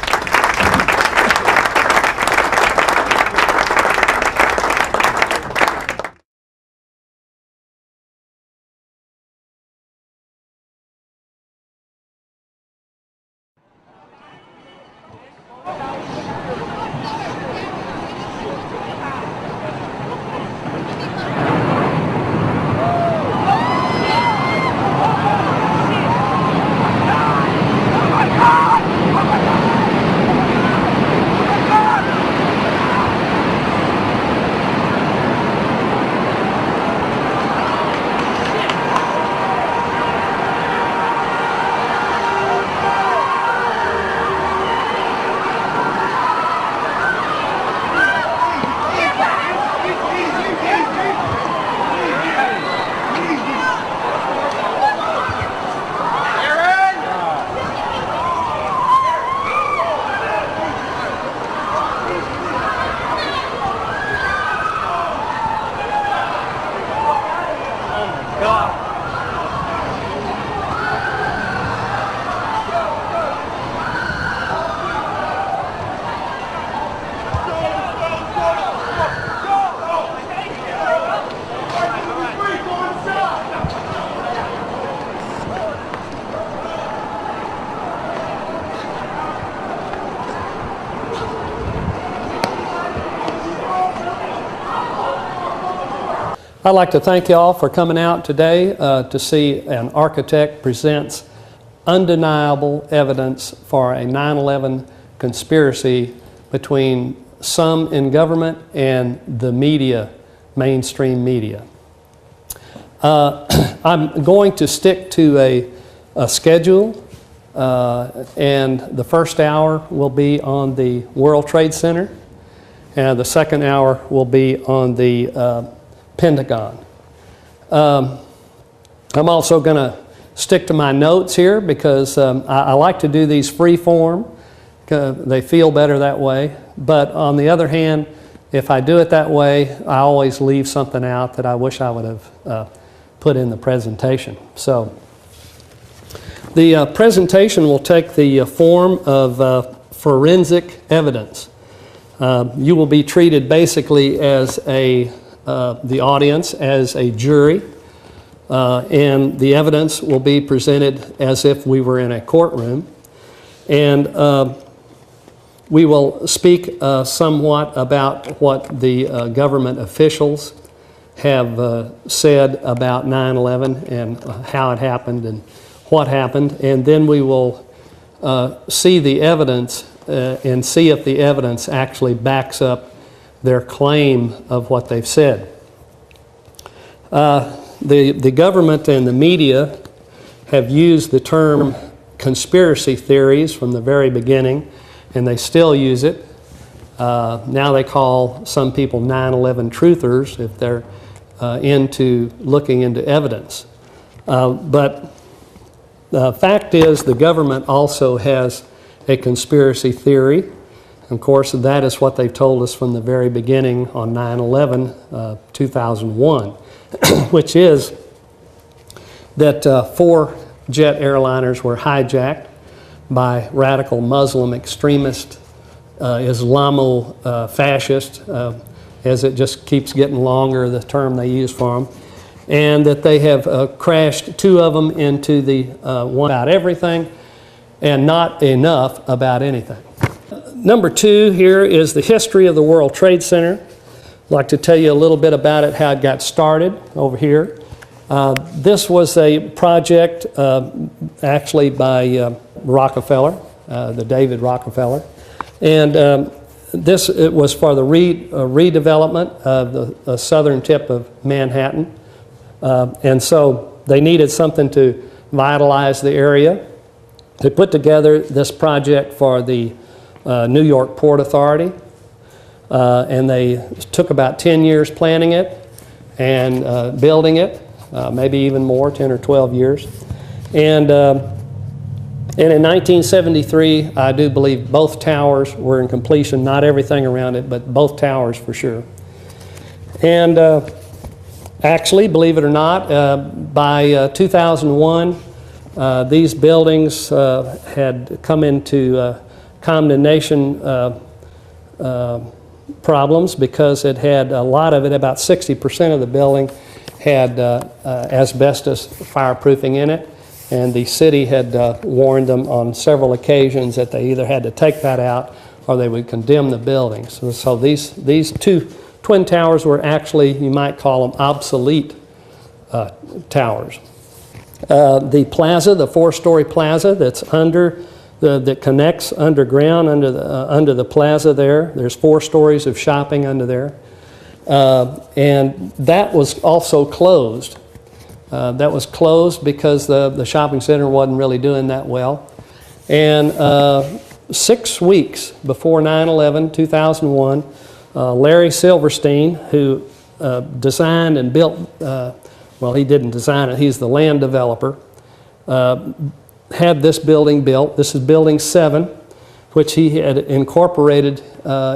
I'd like to thank you all for coming out today to see an architect presents undeniable evidence for a 9/11 conspiracy between some in government and the media, mainstream media. I'm going to stick to a schedule, and the first hour will be on the World Trade Center, and the second hour will be on the Pentagon. I'm also going to stick to my notes here because I like to do these free form. They feel better that way. But on the other hand, if I do it that way, I always leave something out that I wish I would have put in the presentation. So the presentation will take the form of forensic evidence. You will be treated basically as the audience as a jury, and the evidence will be presented as if we were in a courtroom. And we will speak somewhat about what the government officials have said about 9/11 and how it happened and what happened. And then we will see the evidence and see if the evidence actually backs up their claim of what they've said. The government and the media have used the term conspiracy theories from the very beginning, and they still use it. Now they call some people 9/11 truthers if they're into looking into evidence. But the fact is the government also has a conspiracy theory. Of course, that is what they've told us from the very beginning on 9/11, 2001, which is that 4 jet airliners were hijacked by radical Muslim extremist, Islamo-fascist, as it just keeps getting longer, the term they use for them, and that they have crashed 2 of them into the one about everything and not enough about anything. Number 2 here is the history of the World Trade Center. I'd like to tell you a little bit about it, how it got started over here. This was a project actually by Rockefeller, the David Rockefeller. And it was for the redevelopment of the southern tip of Manhattan. And so they needed something to vitalize the area. They put together this project for the New York Port Authority, and they took about 10 years planning it and building it, maybe even more, 10 or 12 years. And in 1973, I do believe both towers were in completion, not everything around it, but both towers for sure. And actually, believe it or not, by 2001, these buildings had come into condemnation problems because it had a lot of it, about 60% of the building had asbestos fireproofing in it, and the city had warned them on several occasions that they either had to take that out or they would condemn the buildings. So these 2 twin towers were actually, you might call them, obsolete towers. The plaza, the 4-story plaza that's under that connects underground under the plaza there. There's 4 stories of shopping under there, and that was also closed. That was closed because the shopping center wasn't really doing that well. And 6 weeks before 9/11, 2001, Larry Silverstein, who designed and built, well, he didn't design it, he's the land developer, had this building built. This is Building 7, which he had incorporated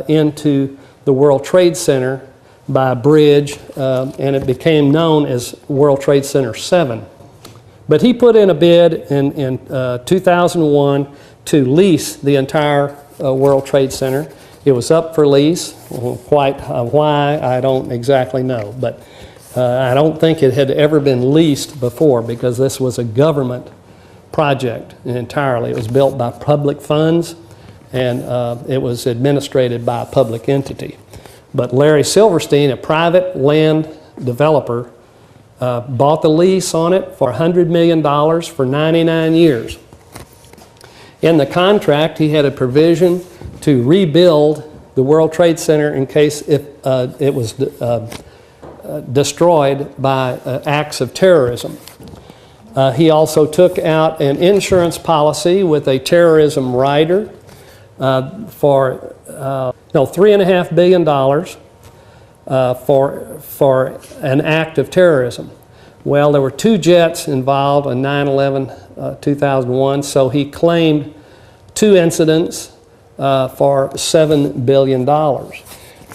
into the World Trade Center by a bridge, and it became known as World Trade Center 7. But he put in a bid in 2001 to lease the entire World Trade Center. It was up for lease. Quite why, I don't exactly know. But I don't think it had ever been leased before, because this was a government project entirely. It was built by public funds, and it was administrated by a public entity. But Larry Silverstein, a private land developer, bought the lease on it for $100 million for 99 years. In the contract, he had a provision to rebuild the World Trade Center in case if it was destroyed by acts of terrorism. He also took out an insurance policy with a terrorism rider for $3.5 billion for an act of terrorism. Well, there were 2 jets involved on 9/11/2001, so he claimed 2 incidents for $7 billion.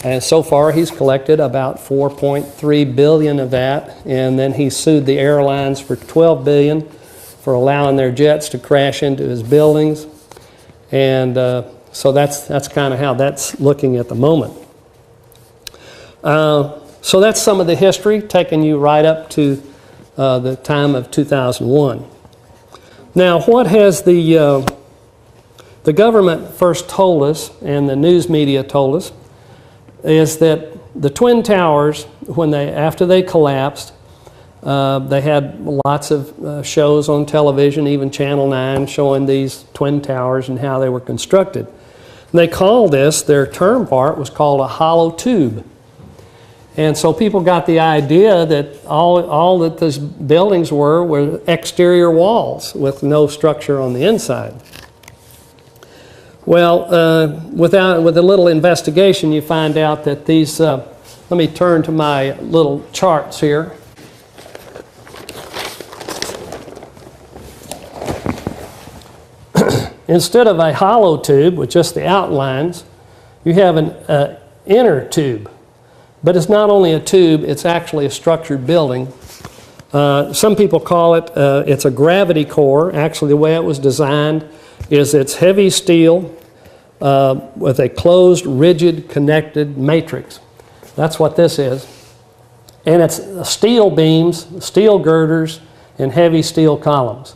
And so far he's collected about $4.3 billion of that, and then he sued the airlines for $12 billion for allowing their jets to crash into his buildings. And so that's kind of how that's looking at the moment. So that's some of the history, taking you right up to the time of 2001. Now, what has the government first told us, and the news media told us, is that the Twin Towers, after they collapsed, they had lots of shows on television, even Channel 9, showing these Twin Towers and how they were constructed. And they called this, their term for it was called a hollow tube. And so people got the idea that all that these buildings were exterior walls with no structure on the inside. Well, with a little investigation, you find out that these, let me turn to my little charts here. Instead of a hollow tube with just the outlines, you have an inner tube. But it's not only a tube, it's actually a structured building. Some people call it, it's a gravity core. Actually, the way it was designed is it's heavy steel with a closed, rigid, connected matrix. That's what this is. And it's steel beams, steel girders, and heavy steel columns.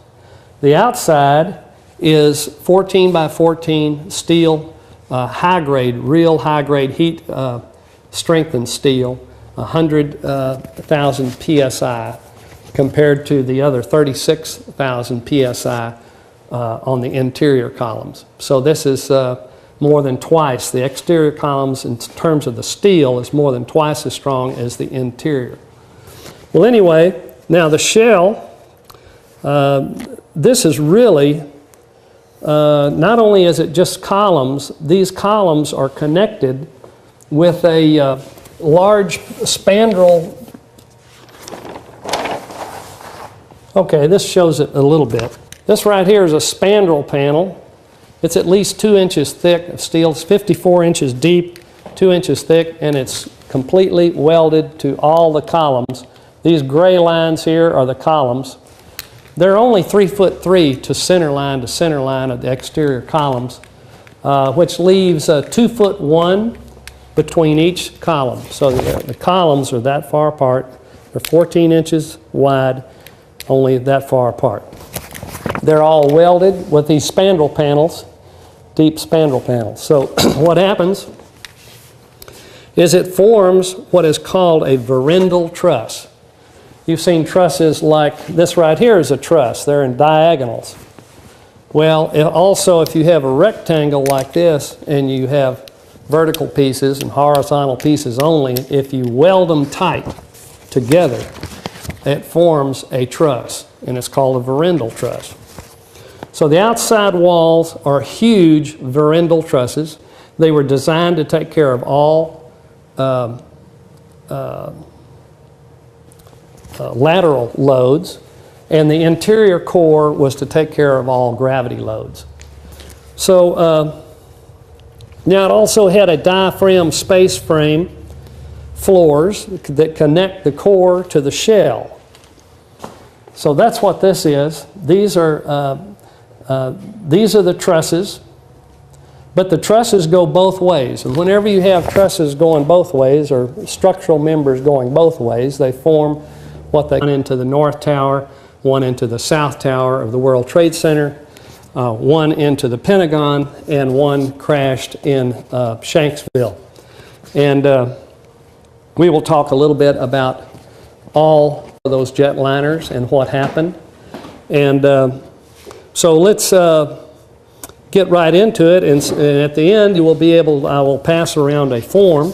The outside is 14 by 14 steel, high-grade, real high-grade heat strengthened steel, 100,000 psi compared to the other 36,000 psi on the interior columns. So this is more than twice. The exterior columns, in terms of the steel, is more than twice as strong as the interior. Well, anyway, now the shell, this is really, not only is it just columns, these columns are connected with a large spandrel. Okay, this shows it a little bit. This right here is a spandrel panel. It's at least 2 inches thick of steel. It's 54 inches deep, 2 inches thick, and it's completely welded to all the columns. These gray lines here are the columns. They're only 3'3" to center line of the exterior columns, which leaves 2'1" between each column. So the columns are that far apart. They're 14 inches wide, only that far apart. They're all welded with these spandrel panels, deep spandrel panels. So what happens is it forms what is called a verindle truss. You've seen trusses like this right here is a truss. They're in diagonals. Well, also if you have a rectangle like this and you have vertical pieces and horizontal pieces only, if you weld them tight together, it forms a truss, and it's called a verindle truss. So the outside walls are huge verindle trusses. They were designed to take care of all lateral loads, and the interior core was to take care of all gravity loads. So now it also had a diaphragm space frame floors that connect the core to the shell. So that's what this is. These are the trusses, but the trusses go both ways. And whenever you have trusses going both ways, or structural members going both ways, they form what they one into the North Tower, one into the South Tower of the World Trade Center, one into the Pentagon, and one crashed in Shanksville. And we will talk a little bit about all of those jetliners and what happened. And so let's get right into it. And at the end, you will be able, I will pass around a form,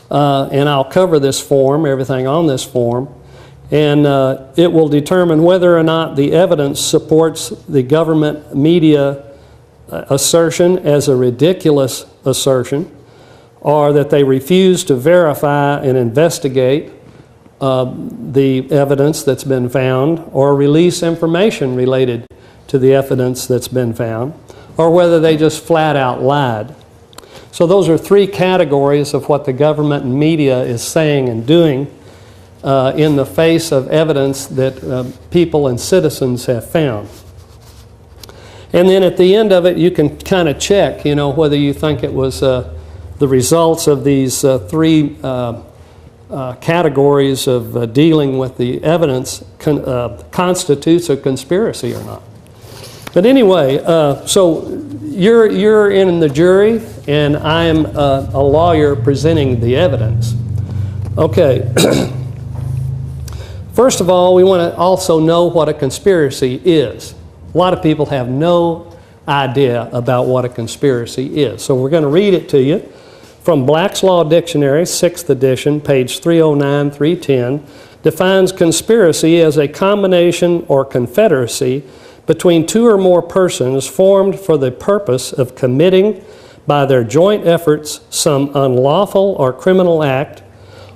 and I'll cover this form, everything on this form. And it will determine whether or not the evidence supports the government media assertion as a ridiculous assertion, or that they refuse to verify and investigate the evidence that's been found, or release information related to the evidence that's been found, or whether they just flat out lied. So those are three categories of what the government and media is saying and doing in the face of evidence that people and citizens have found. And then at the end of it, you can kind of check, whether you think it was the results of these three categories of dealing with the evidence constitutes a conspiracy or not. But anyway, so you're in the jury, and I am a lawyer presenting the evidence. Okay. First of all, we want to also know what a conspiracy is. A lot of people have no idea about what a conspiracy is. So we're going to read it to you from Black's Law Dictionary, 6th edition, page 309, 310, defines conspiracy as a combination or confederacy between two or more persons formed for the purpose of committing by their joint efforts some unlawful or criminal act,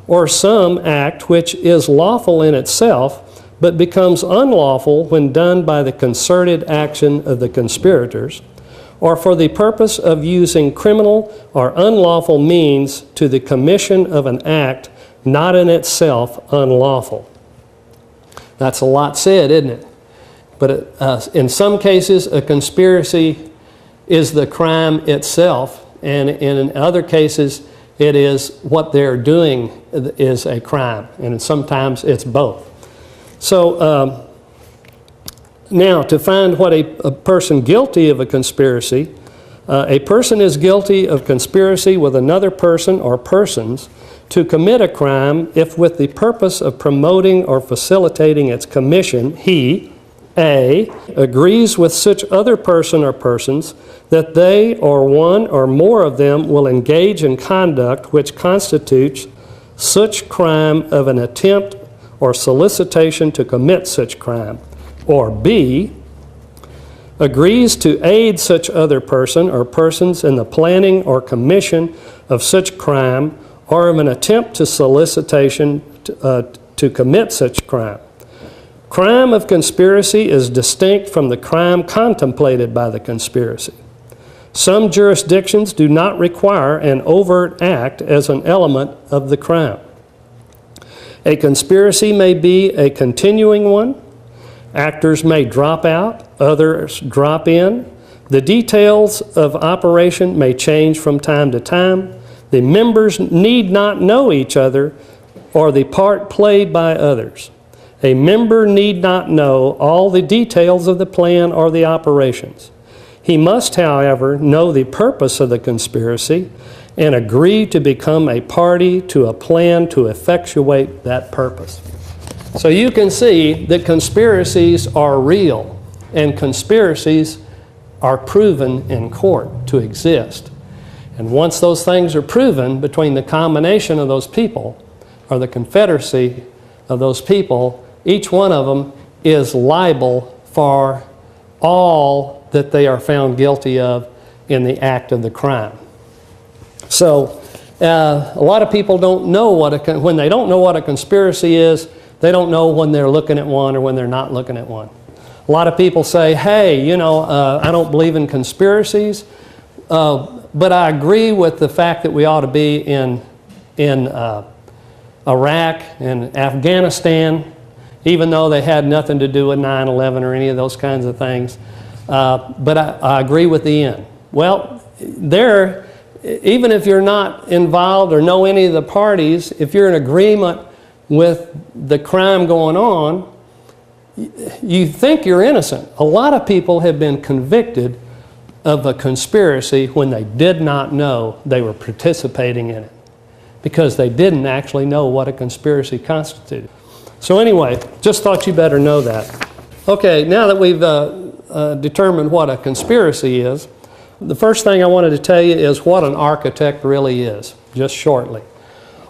or some act which is lawful in itself but becomes unlawful when done by the concerted action of the conspirators, or for the purpose of using criminal or unlawful means to the commission of an act not in itself unlawful. That's a lot said, isn't it? But in some cases, a conspiracy is the crime itself, and in other cases, it is what they're doing is a crime, and sometimes it's both. So now, to find what a person guilty of a conspiracy, a person is guilty of conspiracy with another person or persons to commit a crime if with the purpose of promoting or facilitating its commission, he, A, agrees with such other person or persons that they or one or more of them will engage in conduct which constitutes such crime of an attempt or solicitation to commit such crime, or B, agrees to aid such other person or persons in the planning or commission of such crime or of an attempt to solicitation to commit such crime. Crime of conspiracy is distinct from the crime contemplated by the conspiracy. Some jurisdictions do not require an overt act as an element of the crime. A conspiracy may be a continuing one. Actors may drop out, others drop in. The details of operation may change from time to time. The members need not know each other or the part played by others. A member need not know all the details of the plan or the operations. He must, however, know the purpose of the conspiracy and agree to become a party to a plan to effectuate that purpose. So you can see that conspiracies are real, and conspiracies are proven in court to exist. And once those things are proven between the combination of those people, or the confederacy of those people, each one of them is liable for all that they are found guilty of in the act of the crime. So a lot of people don't know when they don't know what a conspiracy is, they don't know when they're looking at one or when they're not looking at one. A lot of people say, hey, I don't believe in conspiracies, but I agree with the fact that we ought to be in in Iraq and Afghanistan, even though they had nothing to do with 9/11 or any of those kinds of things. But I agree with the end. Well, even if you're not involved or know any of the parties, if you're in agreement with the crime going on, you think you're innocent. A lot of people have been convicted of a conspiracy when they did not know they were participating in it, because they didn't actually know what a conspiracy constituted. So anyway, just thought you better know that. Okay, now that we've determined what a conspiracy is, the first thing I wanted to tell you is what an architect really is, just shortly.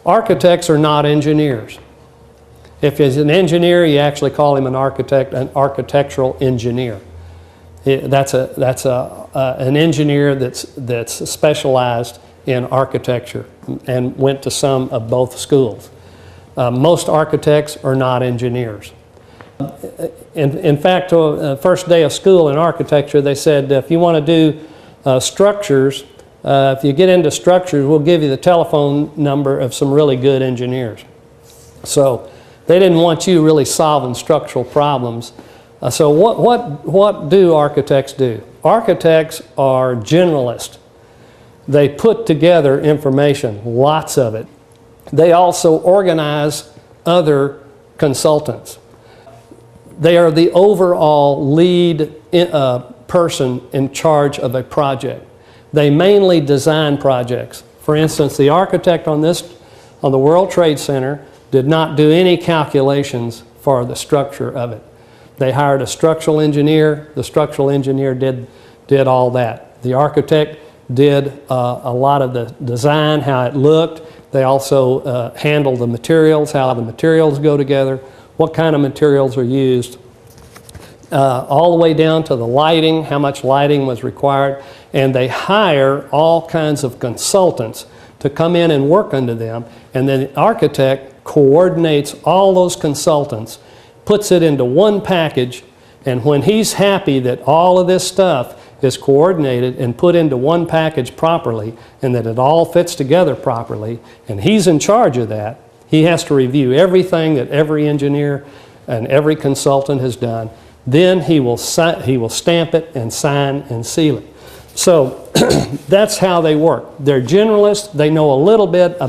Architects are not engineers. If he's an engineer, you actually call him an architect, an architectural engineer. That's an engineer that's specialized in architecture and went to some of both schools. Most architects are not engineers. In fact, first day of school in architecture, they said if you want to do structures, if you get into structures, we'll give you the telephone number of some really good engineers. So they didn't want you really solving structural problems. So what do architects do? Architects are generalists. They put together information, lots of it. They also organize other consultants. They are the overall lead person in charge of a project. They mainly design projects. For instance, the architect on the World Trade Center did not do any calculations for the structure of it. They hired a structural engineer. The structural engineer did all that. The architect did a lot of the design, how it looked. They also handled the materials, how the materials go together, what kind of materials are used, all the way down to the lighting, how much lighting was required. And they hire all kinds of consultants to come in and work under them. And then the architect coordinates all those consultants, puts it into one package, and when he's happy that all of this stuff is coordinated and put into one package properly and that it all fits together properly, and he's in charge of that, he has to review everything that every engineer and every consultant has done. Then he will stamp it and sign and seal it. So that's how they work. They're generalists. They know a little bit about